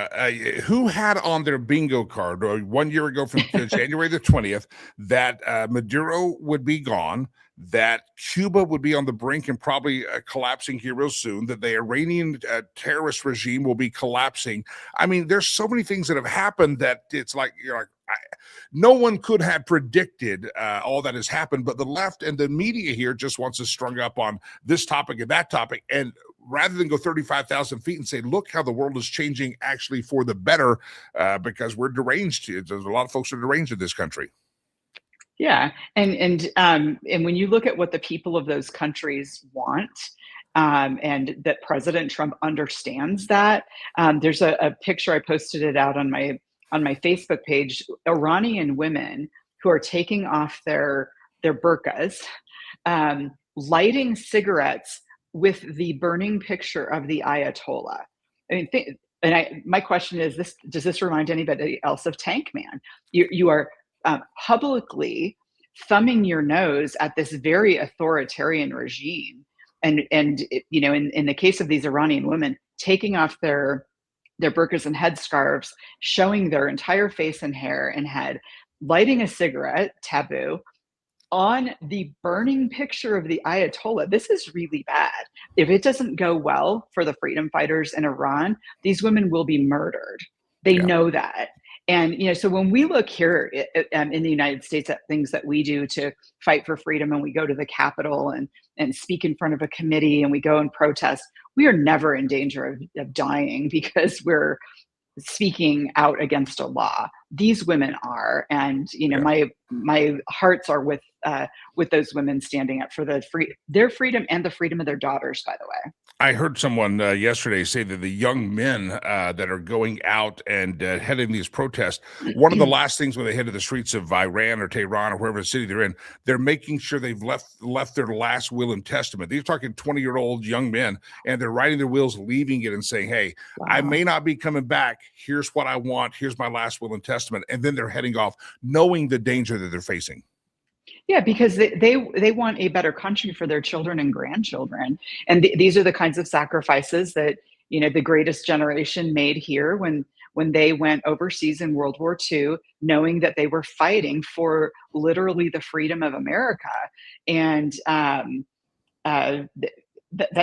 who had on their bingo card 1 year ago from January the 20th that Maduro would be gone, that Cuba would be on the brink and probably collapsing here real soon, that the Iranian terrorist regime will be collapsing. I mean, there's so many things that have happened that it's like, no one could have predicted all that has happened, but the left and the media here just wants us strung up on this topic and that topic. And rather than go 35,000 feet and say, look how the world is changing actually for the better, because we're deranged. There's a lot of folks who are deranged in this country. Yeah. And when you look at what the people of those countries want, and that President Trump understands that, there's a picture, I posted it out on my Facebook page, Iranian women who are taking off their burqas, lighting cigarettes with the burning picture of the Ayatollah. I mean, my question is this: does this remind anybody else of Tank Man? You are publicly thumbing your nose at this very authoritarian regime, and in the case of these Iranian women, taking off their burqas and headscarves, showing their entire face and hair and head, lighting a cigarette, taboo, on the burning picture of the Ayatollah. This is really bad. If it doesn't go well for the freedom fighters in Iran, these women will be murdered. They Yeah. know that. And, so when we look here in the United States at things that we do to fight for freedom, and we go to the Capitol and speak in front of a committee and we go and protest, we are never in danger of dying because we're speaking out against a law. These women are, and my hearts are with those women standing up for their freedom and the freedom of their daughters, by the way. I heard someone yesterday say that the young men that are going out and heading these protests, one of the last things when they head to the streets of Iran or Tehran or wherever city they're in, they're making sure they've left their last will and testament. They're talking 20-year-old young men, and they're writing their wills, leaving it and saying, hey, Wow. I may not be coming back. Here's what I want. Here's my last will and testament. And then they're heading off knowing the danger that they're facing. Yeah, because they want a better country for their children and grandchildren. And these are the kinds of sacrifices that, the greatest generation made here when they went overseas in World War II, knowing that they were fighting for literally the freedom of America. And that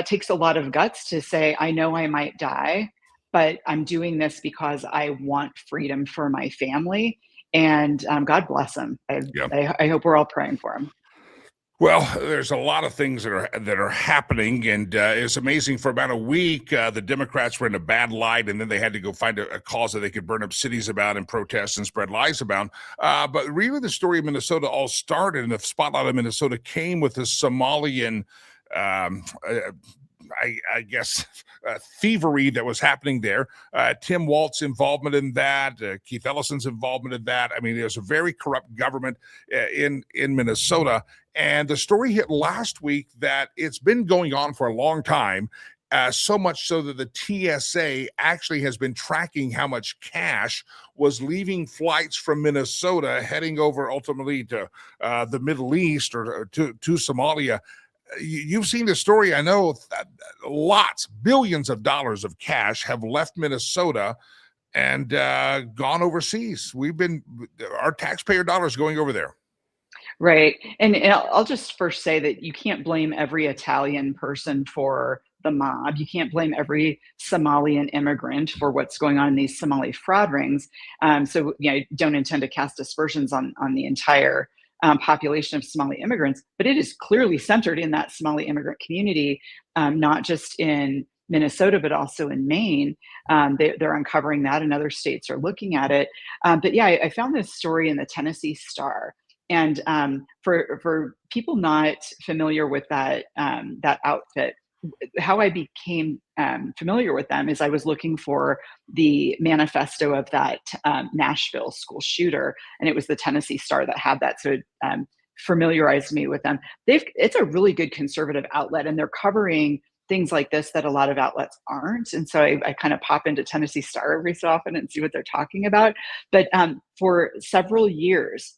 takes a lot of guts to say, I know I might die, but I'm doing this because I want freedom for my family. And God bless him. I hope we're all praying for him. Well, there's a lot of things that are happening, and it's amazing. For about a week, the Democrats were in a bad light, and then they had to go find a cause that they could burn up cities about and protest and spread lies about. But really, the story of Minnesota all started, and the spotlight of Minnesota came with the Somalian I guess, thievery that was happening there. Tim Walz's involvement in that, Keith Ellison's involvement in that. I mean, there's a very corrupt government in Minnesota. And the story hit last week that it's been going on for a long time, so much so that the TSA actually has been tracking how much cash was leaving flights from Minnesota heading over ultimately to the Middle East or to Somalia. You've seen the story. I know billions of dollars of cash have left Minnesota and gone overseas. Our taxpayer dollars going over there. Right. And I'll just first say that you can't blame every Italian person for the mob. You can't blame every Somalian immigrant for what's going on in these Somali fraud rings. So, I don't intend to cast aspersions on the entire population of Somali immigrants, but it is clearly centered in that Somali immigrant community, not just in Minnesota, but also in Maine. They're uncovering that, and other states are looking at it. But yeah, I found this story in the Tennessee Star. And for people not familiar with that outfit, how I became familiar with them is I was looking for the manifesto of that Nashville school shooter, and it was the Tennessee Star that had that. So it familiarized me with them. It's a really good conservative outlet, and they're covering things like this that a lot of outlets aren't. And so I kind of pop into Tennessee Star every so often and see what they're talking about. But for several years,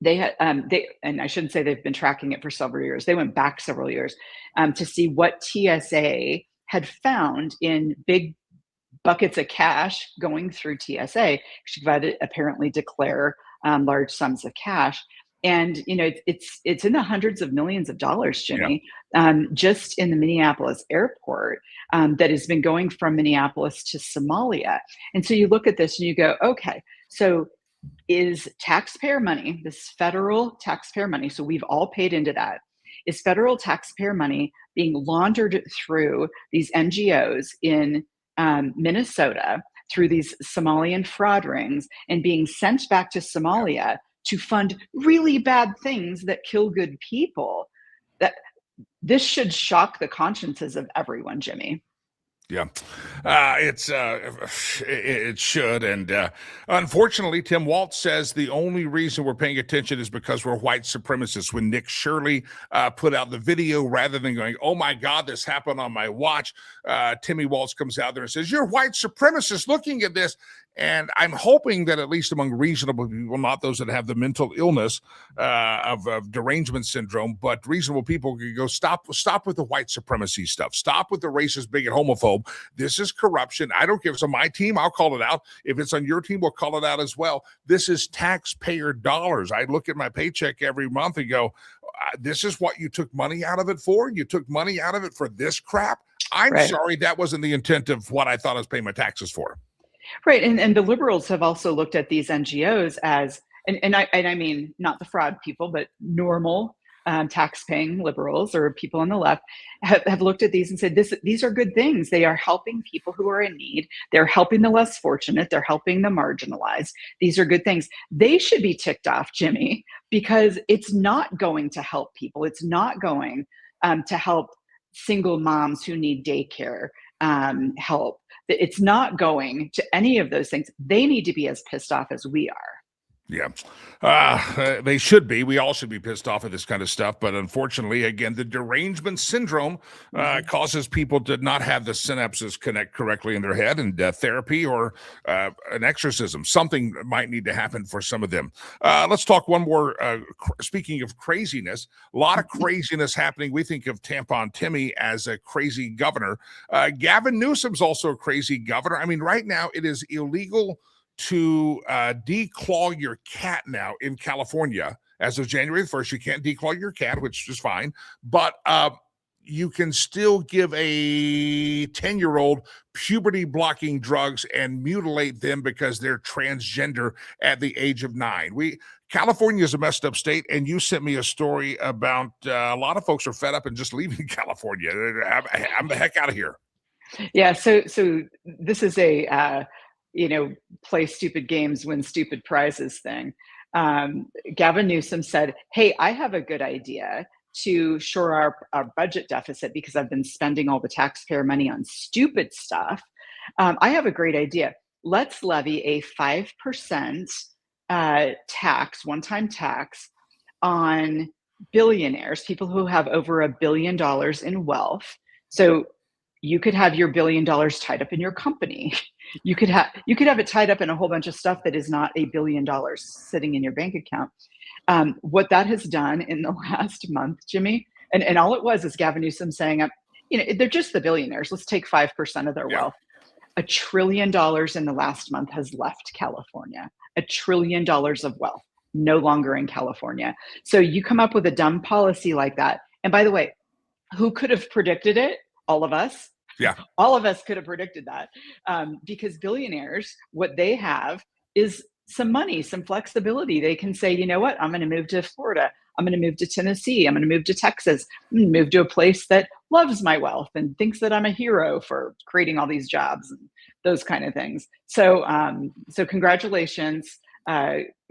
they had and I shouldn't say they've been tracking it for several years. They went back several years to see what TSA had found in big buckets of cash going through TSA. She could apparently declare large sums of cash, and it's in the hundreds of millions of dollars, Jimmy, just in the Minneapolis airport that has been going from Minneapolis to Somalia. And so you look at this and you go, okay, so is taxpayer money, this federal taxpayer money, so we've all paid into that, is federal taxpayer money being laundered through these NGOs in Minnesota through these Somalian fraud rings and being sent back to Somalia to fund really bad things that kill good people? This should shock the consciences of everyone, Jimmy. Yeah, it should. And unfortunately, Tim Walz says the only reason we're paying attention is because we're white supremacists. When Nick Shirley put out the video, rather than going, oh my God, this happened on my watch, Timmy Walz comes out there and says, you're white supremacists looking at this. And I'm hoping that at least among reasonable people, not those that have the mental illness of derangement syndrome, but reasonable people can go stop with the white supremacy stuff. Stop with the racist, bigot, homophobe. This is corruption. I don't care if it's on my team, I'll call it out. If it's on your team, we'll call it out as well. This is taxpayer dollars. I look at my paycheck every month and go, this is what you took money out of it for? You took money out of it for this crap? I'm sorry, that wasn't the intent of what I thought I was paying my taxes for. Right. And the liberals have also looked at these NGOs as, and I mean, not the fraud people, but normal tax-paying liberals or people on the left have looked at these and said, these are good things. They are helping people who are in need. They're helping the less fortunate. They're helping the marginalized. These are good things. They should be ticked off, Jimmy, because it's not going to help people. It's not going to help single moms who need daycare help. It's not going to any of those things. They need to be as pissed off as we are. Yeah, they should be. We all should be pissed off at this kind of stuff. But unfortunately, again, the derangement syndrome causes people to not have the synapses connect correctly in their head, and therapy or an exorcism. Something might need to happen for some of them. Let's talk one more. Speaking of craziness, a lot of craziness happening. We think of Tampon Timmy as a crazy governor. Gavin Newsom's also a crazy governor. I mean, right now it is illegal to declaw your cat now in California. As of January 1st, you can't declaw your cat, which is fine, but you can still give a 10-year-old puberty blocking drugs and mutilate them because they're transgender at the age of 9. California is a messed up state, and you sent me a story about a lot of folks are fed up and just leaving California. I'm the heck out of here. Yeah, so this is a play stupid games, win stupid prizes thing. Gavin Newsom said, hey, I have a good idea to shore our budget deficit because I've been spending all the taxpayer money on stupid stuff. I have a great idea. Let's levy a 5% tax, one-time tax on billionaires, people who have over $1 billion in wealth. So you could have your $1 billion tied up in your company. You could have it tied up in a whole bunch of stuff that is not $1 billion sitting in your bank account. What that has done in the last month, Jimmy, and all it was is Gavin Newsom saying, they're just the billionaires. Let's take 5% of their wealth. $1 trillion in the last month has left California. $1 trillion of wealth, no longer in California. So you come up with a dumb policy like that. And by the way, who could have predicted it? All of us. Yeah. All of us could have predicted that because billionaires, what they have is some money, some flexibility. They can say, you know what, I'm going to move to Florida. I'm going to move to Tennessee. I'm going to move to Texas. I'm going to move to a place that loves my wealth and thinks that I'm a hero for creating all these jobs and those kind of things. So, so congratulations,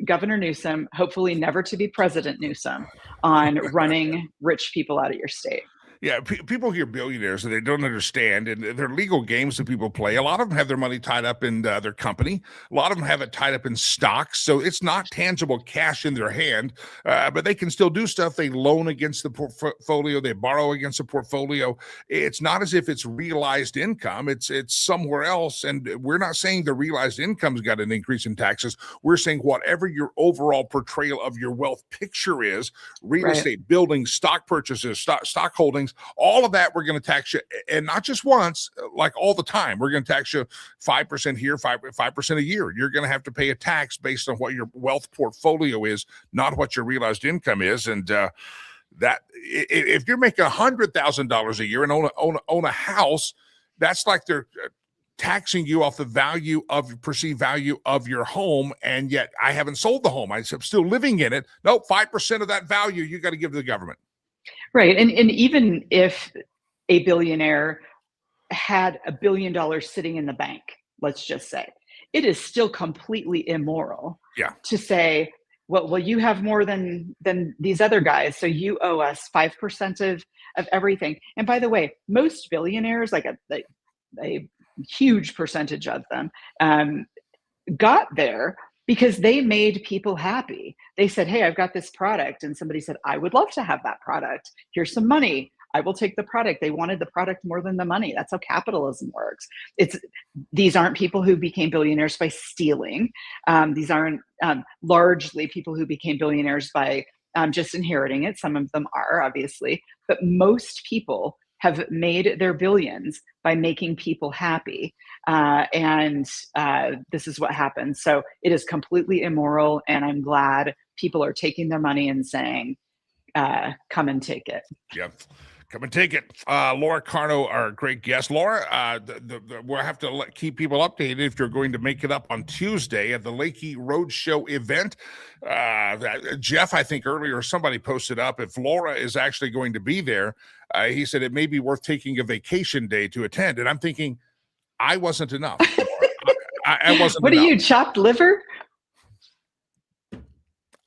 Governor Newsom, hopefully never to be President Newsom, on running rich people out of your state. Yeah, people hear billionaires and they don't understand, and they're legal games that people play. A lot of them have their money tied up in their company. A lot of them have it tied up in stocks, so it's not tangible cash in their hand, but they can still do stuff. They loan against the portfolio. They borrow against the portfolio. It's not as if it's realized income. It's somewhere else, and we're not saying the realized income's got an increase in taxes. We're saying whatever your overall portrayal of your wealth picture is, real estate, buildings, stock purchases, stock holdings, all of that, we're going to tax you, and not just once, like all the time. We're going to tax you 5% here, 5% a year. You're going to have to pay a tax based on what your wealth portfolio is, not what your realized income is. And that if you're making $100,000 a year and own a house, that's like they're taxing you off the value of perceived value of your home, and yet I haven't sold the home. I'm still living in it. No, 5% of that value you got to give to the government. Right. And even if a billionaire had $1 billion sitting in the bank, let's just say, it is still completely immoral to say, well, you have more than these other guys, so you owe us 5% of everything. And by the way, most billionaires, like a huge percentage of them, got there because they made people happy. They said, hey, I've got this product. And somebody said, I would love to have that product. Here's some money. I will take the product. They wanted the product more than the money. That's how capitalism works. These aren't people who became billionaires by stealing. These aren't largely people who became billionaires by just inheriting it. Some of them are, obviously, but most people have made their billions by making people happy. And this is what happens. So it is completely immoral. And I'm glad people are taking their money and saying, come and take it. Yep. Come and take it. Laura Carno, our great guest. Laura, we'll have to keep people updated if you're going to make it up on Tuesday at the Lakey Roadshow event. Jeff, I think earlier somebody posted up, if Laura is actually going to be there, he said it may be worth taking a vacation day to attend. And I'm thinking, I wasn't enough. I wasn't What enough. are you, chopped liver?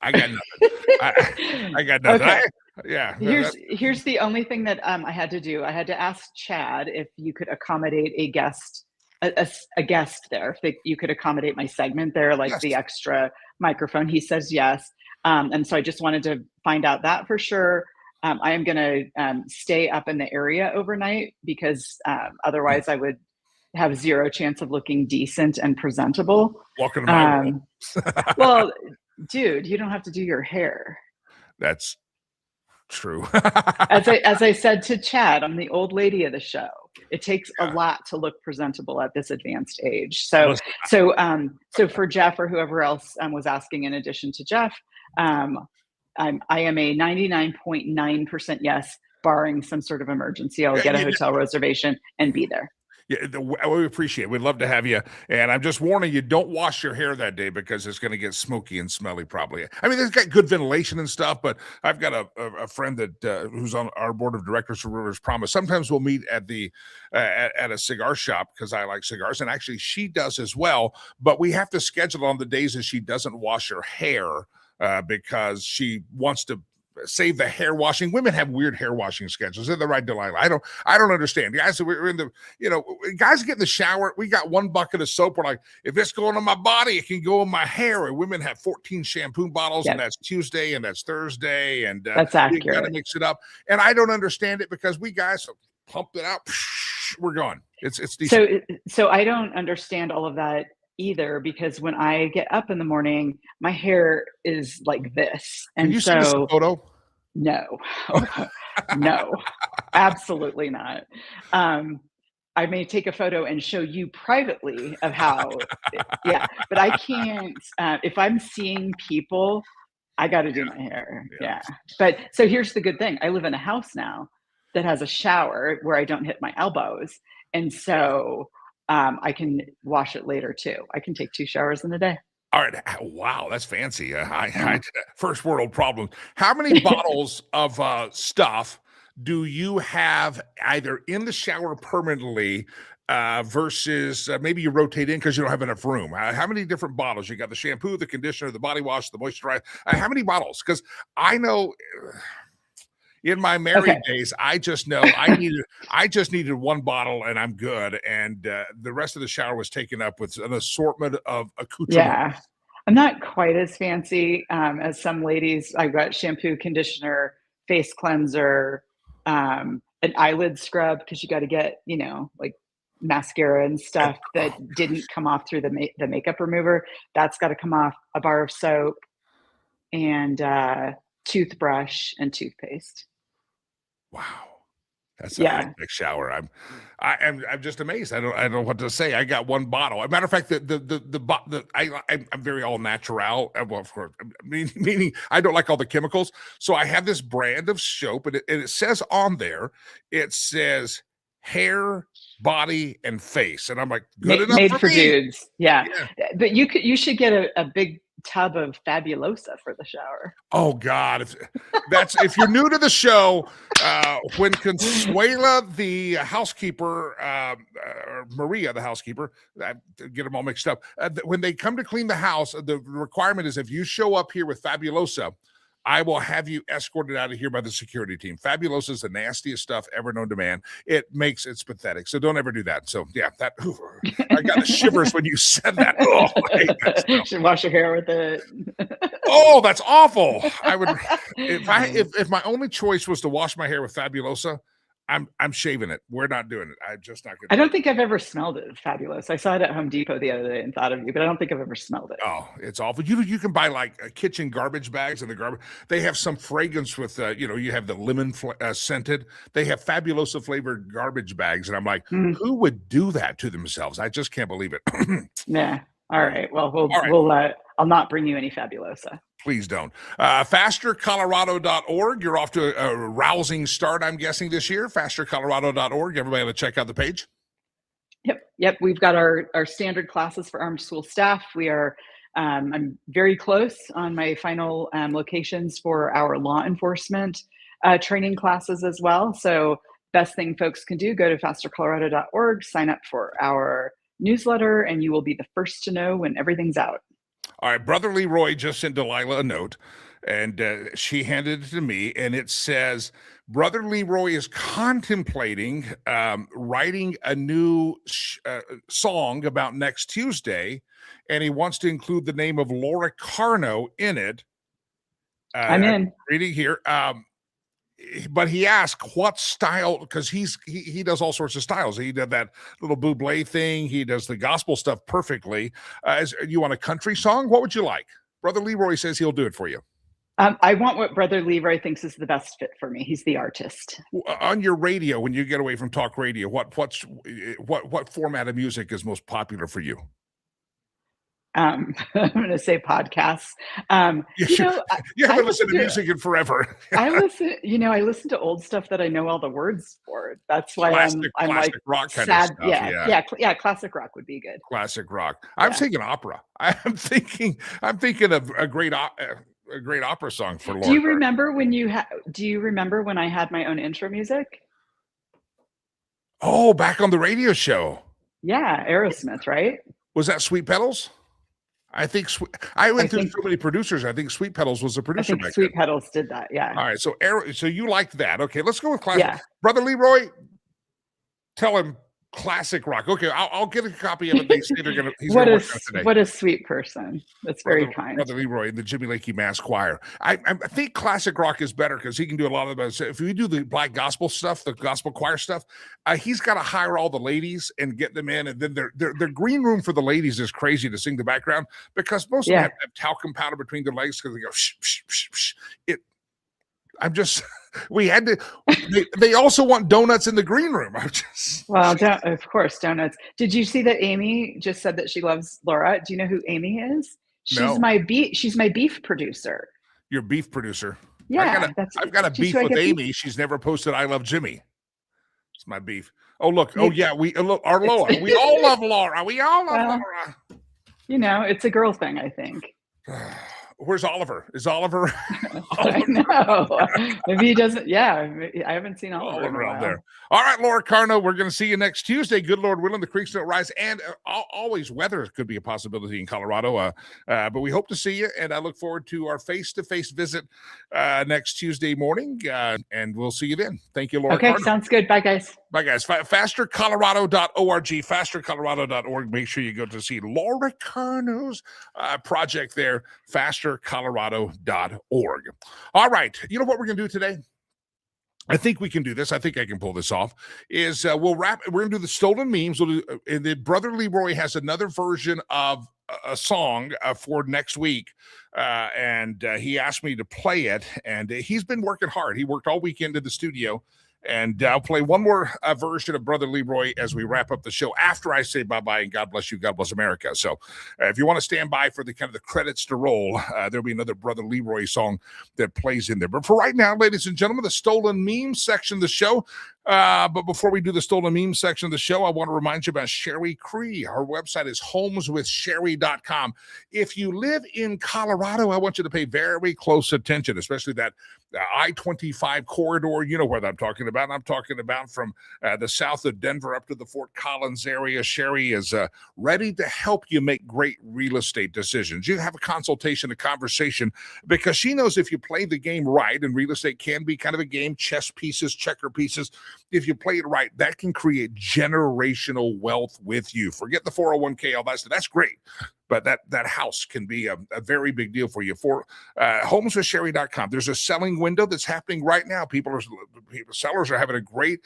I got nothing. I got nothing. Okay. Yeah. Here's the only thing that I had to do. I had to ask Chad if you could accommodate a guest there. If you could accommodate my segment there, like Yes. the extra microphone. He says yes. And so I just wanted to find out that for sure. I am going to stay up in the area overnight because otherwise I would have zero chance of looking decent and presentable. Welcome to my world. Well, dude, you don't have to do your hair. That's true. As I said to Chad, I'm the old lady of the show. It takes a lot to look presentable at this advanced age. So for Jeff or whoever else was asking, in addition to Jeff, I am a 99.9% yes, barring some sort of emergency. I'll get a hotel reservation and be there. Yeah, we appreciate it. We'd love to have you. And I'm just warning you, don't wash your hair that day because it's going to get smoky and smelly probably. I mean, it's got good ventilation and stuff, but I've got a friend that who's on our board of directors for Rivers Promise. Sometimes we'll meet at the at a cigar shop because I like cigars, and actually she does as well. But we have to schedule on the days that she doesn't wash her hair because she wants to save the hair washing. Women have weird hair washing schedules. They're the right, Delilah. I don't understand. Guys, we're in the, guys get in the shower. We got one bucket of soap. We're like, if it's going on my body, it can go in my hair. And women have 14 shampoo bottles, and that's Tuesday and that's Thursday. And that's accurate. You got to mix it up. And I don't understand it because we guys pump it out. We're gone. It's decent. So I don't understand all of that either, because when I get up in the morning, my hair is like this. And can you see this photo? No, no, absolutely not. I may take a photo and show you privately of how, but I can't, if I'm seeing people, I got to do my hair. Yeah. But so here's the good thing. I live in a house now that has a shower where I don't hit my elbows. And so I can wash it later too. I can take 2 showers in a day. All right. Wow, that's fancy. First world problem. How many bottles of stuff do you have either in the shower permanently versus maybe you rotate in because you don't have enough room? How many different bottles? You got the shampoo, the conditioner, the body wash, the moisturizer. How many bottles? Because I know in my married days, I just know I just needed 1 bottle and I'm good. And the rest of the shower was taken up with an assortment of accoutrements. Yeah, I'm not quite as fancy as some ladies. I've got shampoo, conditioner, face cleanser, an eyelid scrub, because you got to get, like mascara and stuff that didn't come off through the makeup remover. That's got to come off, a bar of soap, and toothbrush and toothpaste. Wow, that's a big shower. I'm just amazed. I don't know what to say. I got 1 bottle. As a matter of fact, I'm very all natural. Well, of course, meaning I don't like all the chemicals. So I have this brand of soap, and it says on there, it says hair, body, and face, and I'm like, good enough made for for me. Dudes. Yeah, but you should get a big tub of Fabulosa for the shower. Oh God, if you're new to the show, when Consuela, the housekeeper, or Maria, the housekeeper, I get them all mixed up. When they come to clean the house, the requirement is if you show up here with Fabulosa, I will have you escorted out of here by the security team. Fabulosa is the nastiest stuff ever known to man. It's pathetic. So don't ever do that. So I got the shivers when you said that. Oh, I hate that stuff. Should wash your hair with it. Oh, that's awful. I would if my only choice was to wash my hair with Fabulosa, I'm shaving it. We're not doing it. I'm just not I gonna. don't think I've ever smelled it. Fabulous. I saw it at Home Depot the other day and thought of you, but I don't think I've ever smelled it. Oh, it's awful. You can buy like kitchen garbage bags, and the garbage they have some fragrance with you have the lemon scented. They have Fabulosa flavored garbage bags, and I'm like, who would do that to themselves? I just can't believe it. Yeah. All right. Well, All right. we'll I'll not bring you any Fabulosa. Please don't. Fastercolorado.org. You're off to a rousing start, I'm guessing, this year. Fastercolorado.org. Everybody ought to check out the page. Yep. We've got our standard classes for armed school staff. We are. I'm very close on my final locations for our law enforcement training classes as well. So best thing folks can do, go to fastercolorado.org, sign up for our newsletter, and you will be the first to know when everything's out. All right, Brother Leroy just sent Delilah a note, and she handed it to me, and it says, Brother Leroy is contemplating writing a new song about next Tuesday, and he wants to include the name of Laura Carno in it. I'm in. I'm reading here. But he asked what style, because he does all sorts of styles. He did that little Bublé thing. He does the gospel stuff perfectly. You want a country song? What would you like? Brother Leroy says he'll do it for you. I want what Brother Leroy thinks is the best fit for me. He's the artist. On your radio, when you get away from talk radio, what format of music is most popular for you? I'm going to say podcasts. You haven't listened to music in forever. I listen to old stuff that I know all the words for. That's why I'm like rock kind sad. of stuff. Yeah. Classic rock would be good. Classic rock. I'm thinking opera. I'm thinking of a great opera song for Laura. Do you remember when I had my own intro music? Oh, back on the radio show. Yeah, Aerosmith, right? Was that Sweet Petals? I think I went through so many producers. I think Sweet Petals was a producer. I think Sweet Petals did that. Yeah. All right. So you liked that. Okay. Let's go with classic. Yeah. Brother Leroy, tell him classic rock. Okay. I'll get a copy of it. They say he's going to work on it today. What a sweet person. That's very kind. Brother Leroy and the Jimmy Lakey Mass Choir. I think classic rock is better because he can do a lot of those. If we do the black gospel stuff, the gospel choir stuff, he's got to hire all the ladies and get them in. And then their green room for the ladies is crazy to sing the background because most of them have talcum powder between their legs because they go shh, shh, shh, shh. They also want donuts in the green room. Of course, donuts. Did you see that Amy just said that she loves Laura? Do you know who Amy is? She's my beef producer. Your beef producer. Yeah. I've got a beef with Amy. She's never posted I love Jimmy. It's my beef. Oh, look. Oh, yeah. Our Laura. We all love Laura. We all love Laura. It's a girl thing, I think. Where's Oliver? Is Oliver? I know. Maybe he doesn't. Yeah, I haven't seen Oliver out there. All right, Laura Carno, we're going to see you next Tuesday. Good Lord willing, the creeks don't rise. And always weather could be a possibility in Colorado. But we hope to see you. And I look forward to our face-to-face visit next Tuesday morning. And we'll see you then. Thank you, Laura Okay, Carno. Sounds good. Bye, guys. Bye, guys. Fastercolorado.org. Fastercolorado.org. Make sure you go to see Laura Carno's project there. Fastercolorado.org. All right. You know what we're going to do today? I think we can do this. I think I can pull this off. We're going to do the stolen memes. And then Brother Leroy has another version of a song for next week. And he asked me to play it. And he's been working hard. He worked all weekend in the studio. And I'll play one more version of Brother Leroy as we wrap up the show after I say bye-bye and God bless you, God bless America. So if you want to stand by for the credits to roll, there'll be another Brother Leroy song that plays in there. But for right now, ladies and gentlemen, the stolen meme section of the show. But before we do the stolen meme section of the show, I want to remind you about Sherry Cree. Her website is homeswithsherry.com. If you live in Colorado, I want you to pay very close attention, especially that I-25 corridor. You know what I'm talking about. I'm talking about from the south of Denver up to the Fort Collins area. Sherry is ready to help you make great real estate decisions. You have a consultation, a conversation, because she knows if you play the game right, and real estate can be kind of a game, chess pieces, checker pieces. If you play it right, that can create generational wealth with you. Forget the 401k, all that stuff. That's great. but that house can be a very big deal for you. For homeswithsherry.com, there's a selling window that's happening right now. Sellers are having a great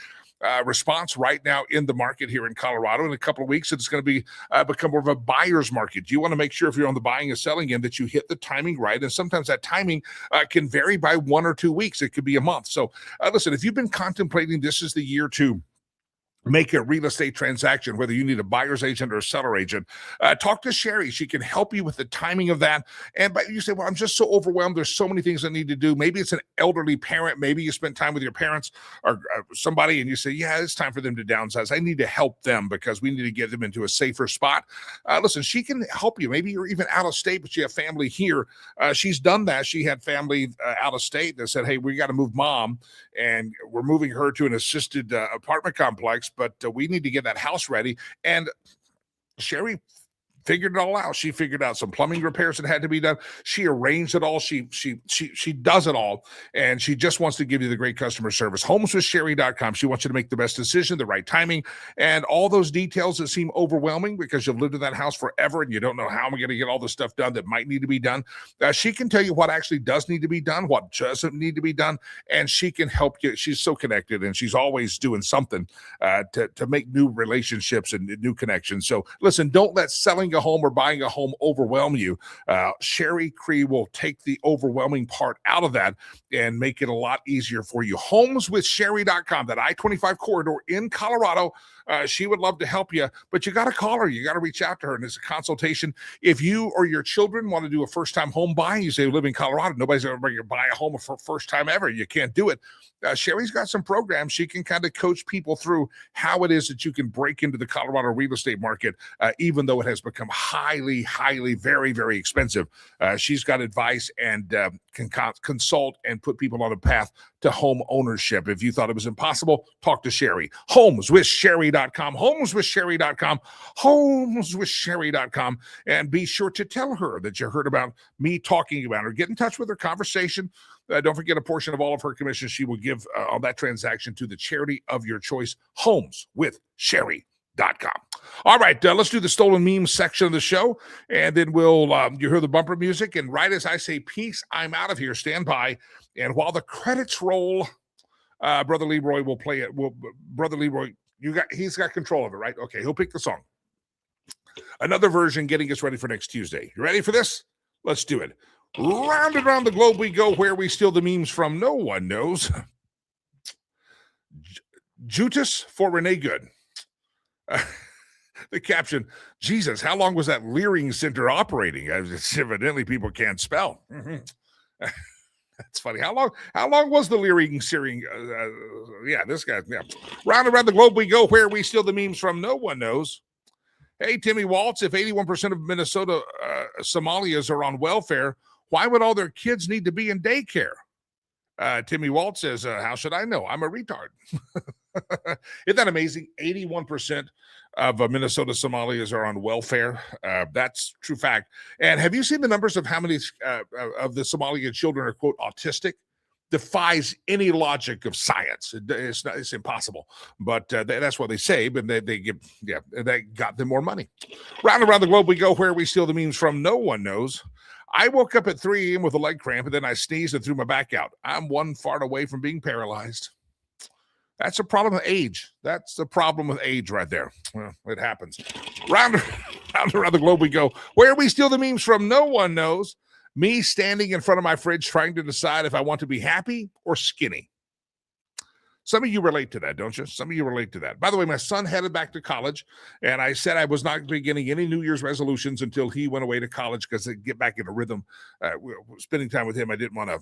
response right now in the market here in Colorado. In a couple of weeks, it's going to be become more of a buyer's market. You want to make sure if you're on the buying and selling end that you hit the timing right, and sometimes that timing can vary by 1 or 2 weeks. It could be a month. So listen, if you've been contemplating this is the year to make a real estate transaction, whether you need a buyer's agent or a seller agent, talk to Sherry. She can help you with the timing of that. And but you say, well, I'm just so overwhelmed. There's so many things I need to do. Maybe it's an elderly parent. Maybe you spend time with your parents or somebody and you say, yeah, it's time for them to downsize. I need to help them because we need to get them into a safer spot. Listen, she can help you. Maybe you're even out of state, but you have family here. She's done that. She had family out of state that said, hey, we got to move mom, and we're moving her to an assisted apartment complex, but we need to get that house ready. And Sherry figured it all out. She figured out some plumbing repairs that had to be done. She arranged it all. She does it all. And she just wants to give you the great customer service. Homeswithsherry.com. She wants you to make the best decision, the right timing, and all those details that seem overwhelming because you've lived in that house forever and you don't know how I'm going to get all the stuff done that might need to be done. She can tell you what actually does need to be done, what doesn't need to be done, and she can help you. She's so connected, and she's always doing something to make new relationships and new connections. So listen, don't let selling a home or buying a home overwhelm you. Sherry Cree will take the overwhelming part out of that and make it a lot easier for you. Homeswithsherry.com, that I-25 corridor in Colorado. She would love to help you, but you got to call her. You got to reach out to her, and it's a consultation. If you or your children want to do a first-time home buying, you say you live in Colorado, nobody's ever going to buy a home for first time ever. You can't do it. Sherry's got some programs. She can kind of coach people through how it is that you can break into the Colorado real estate market, even though it has become highly, very, very expensive. She's got advice and can consult and put people on a path to home ownership. If you thought it was impossible, talk to Sherry. Homeswithsherry.com, homeswithsherry.com, homeswithsherry.com, and be sure to tell her that you heard about me talking about her. Get in touch with her conversation. Don't forget a portion of all of her commissions she will give on that transaction to the charity of your choice, homeswithsherry.com. All right, let's do the stolen memes section of the show, and then we'll you hear the bumper music, and right as I say peace, I'm out of here. Stand by, and while the credits roll, Brother Leroy will play it. Brother Leroy, he's got control of it, right? Okay, he'll pick the song. Another version getting us ready for next Tuesday. You ready for this? Let's do it. Round and round the globe we go, where we steal the memes from no one knows. Judas for Renee Good. The caption, Jesus, how long was that Leering Center operating? Evidently people can't spell. That's funny. How long was the Leering Center? This guy. Yeah. Round and round the globe we go, where we steal the memes from no one knows. Hey, Timmy Waltz, if 81% of Minnesota Somalians are on welfare, why would all their kids need to be in daycare? Timmy Waltz says, how should I know? I'm a retard. Isn't that amazing? 81% of Minnesota Somalians are on welfare. That's true fact. And have you seen the numbers of how many of the Somalian children are, quote, autistic? Defies any logic of science. It's impossible. But that's what they say, but they got them more money. Round and around the globe we go, where we steal the memes from no one knows. I woke up at 3 a.m. with a leg cramp, and then I sneezed and threw my back out. I'm one fart away from being paralyzed. That's a problem with age. That's the problem with age right there. Well, it happens. Round around the globe we go, where we steal the memes from no one knows. Me standing in front of my fridge trying to decide if I want to be happy or skinny. Some of you relate to that, don't you? Some of you relate to that. By the way, my son headed back to college, and I said I was not beginning any New Year's resolutions until he went away to college because to get back in a rhythm. Spending time with him, I didn't want to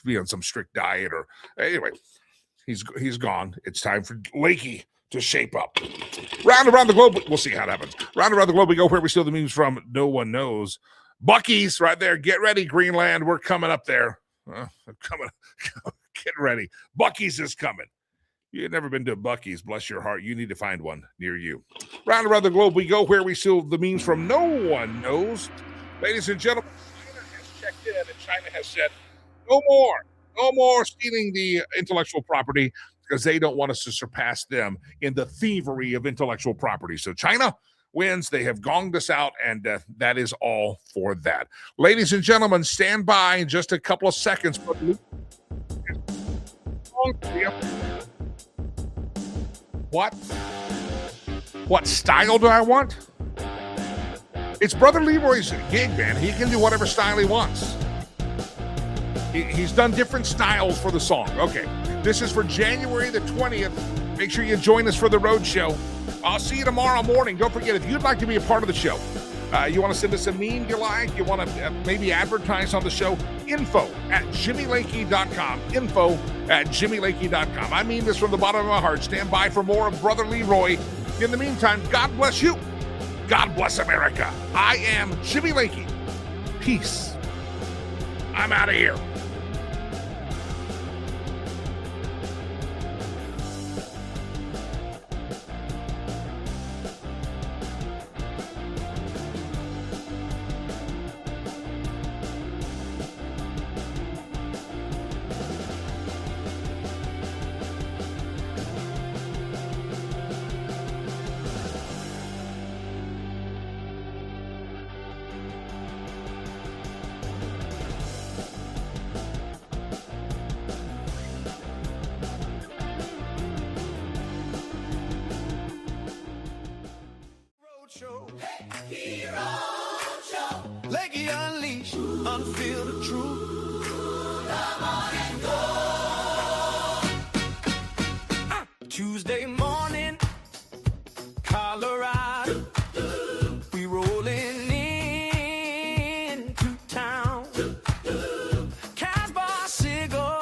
be on some strict diet or anyway. He's gone. It's time for Lakey to shape up. Round around the globe, we'll see how it happens. Round around the globe we go, where we steal the memes from no one knows. Buc-ee's right there. Get ready, Greenland. We're coming up there. Get ready. Buc-ee's is coming. You've never been to Buc-ee's, bless your heart. You need to find one near you. Round around the globe we go, where we steal the memes from no one knows. Ladies and gentlemen, China has checked in, and China has said, no more stealing the intellectual property, because they don't want us to surpass them in the thievery of intellectual property. So China, wins. They have gonged us out, and that is all for that. Ladies and gentlemen, stand by in just a couple of seconds. What style do I want? It's Brother Leroy's gig, man. He can do whatever style he wants. He's done different styles for the song. Okay, this is for January the 20th. Make sure you join us for the road show. I'll see you tomorrow morning. Don't forget, if you'd like to be a part of the show, you want to send us a meme you like, you want to maybe advertise on the show, info@jimmylakey.com. Info@jimmylakey.com. I mean this from the bottom of my heart. Stand by for more of Brother Leroy. In the meantime, God bless you. God bless America. I am Jimmy Lakey. Peace. I'm out of here. Lakey Unleashed, unfiltered truth. Tuesday morning, Colorado. We rolling into town. Casbah cigar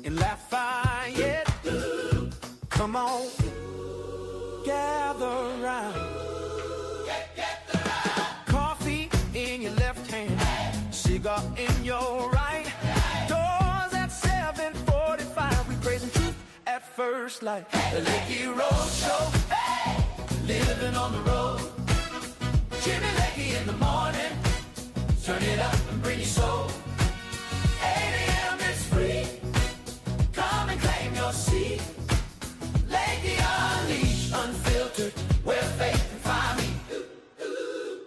in Lafayette. Come on, gather round. Cigar in your right. Doors at 7:45. We praising truth at first light. The Lakey Road Show. Hey! Living on the road. Jimmy Lakey in the morning. Turn it up and bring your soul. 8 a.m. it's free. Come and claim your seat. Lakey Unleashed, unfiltered, where faith can find me.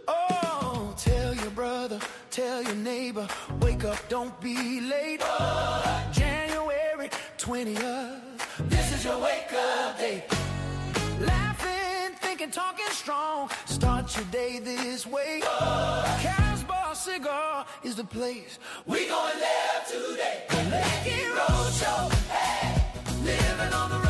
Oh, tell your brother, tell your neighbor, wake up, don't be late. January 20th, this is your wake up day. Laughing, thinking, talking strong, start your day this way. Casbah cigar is the place we gonna live today. The Lakey Road Show, hey, living on the road.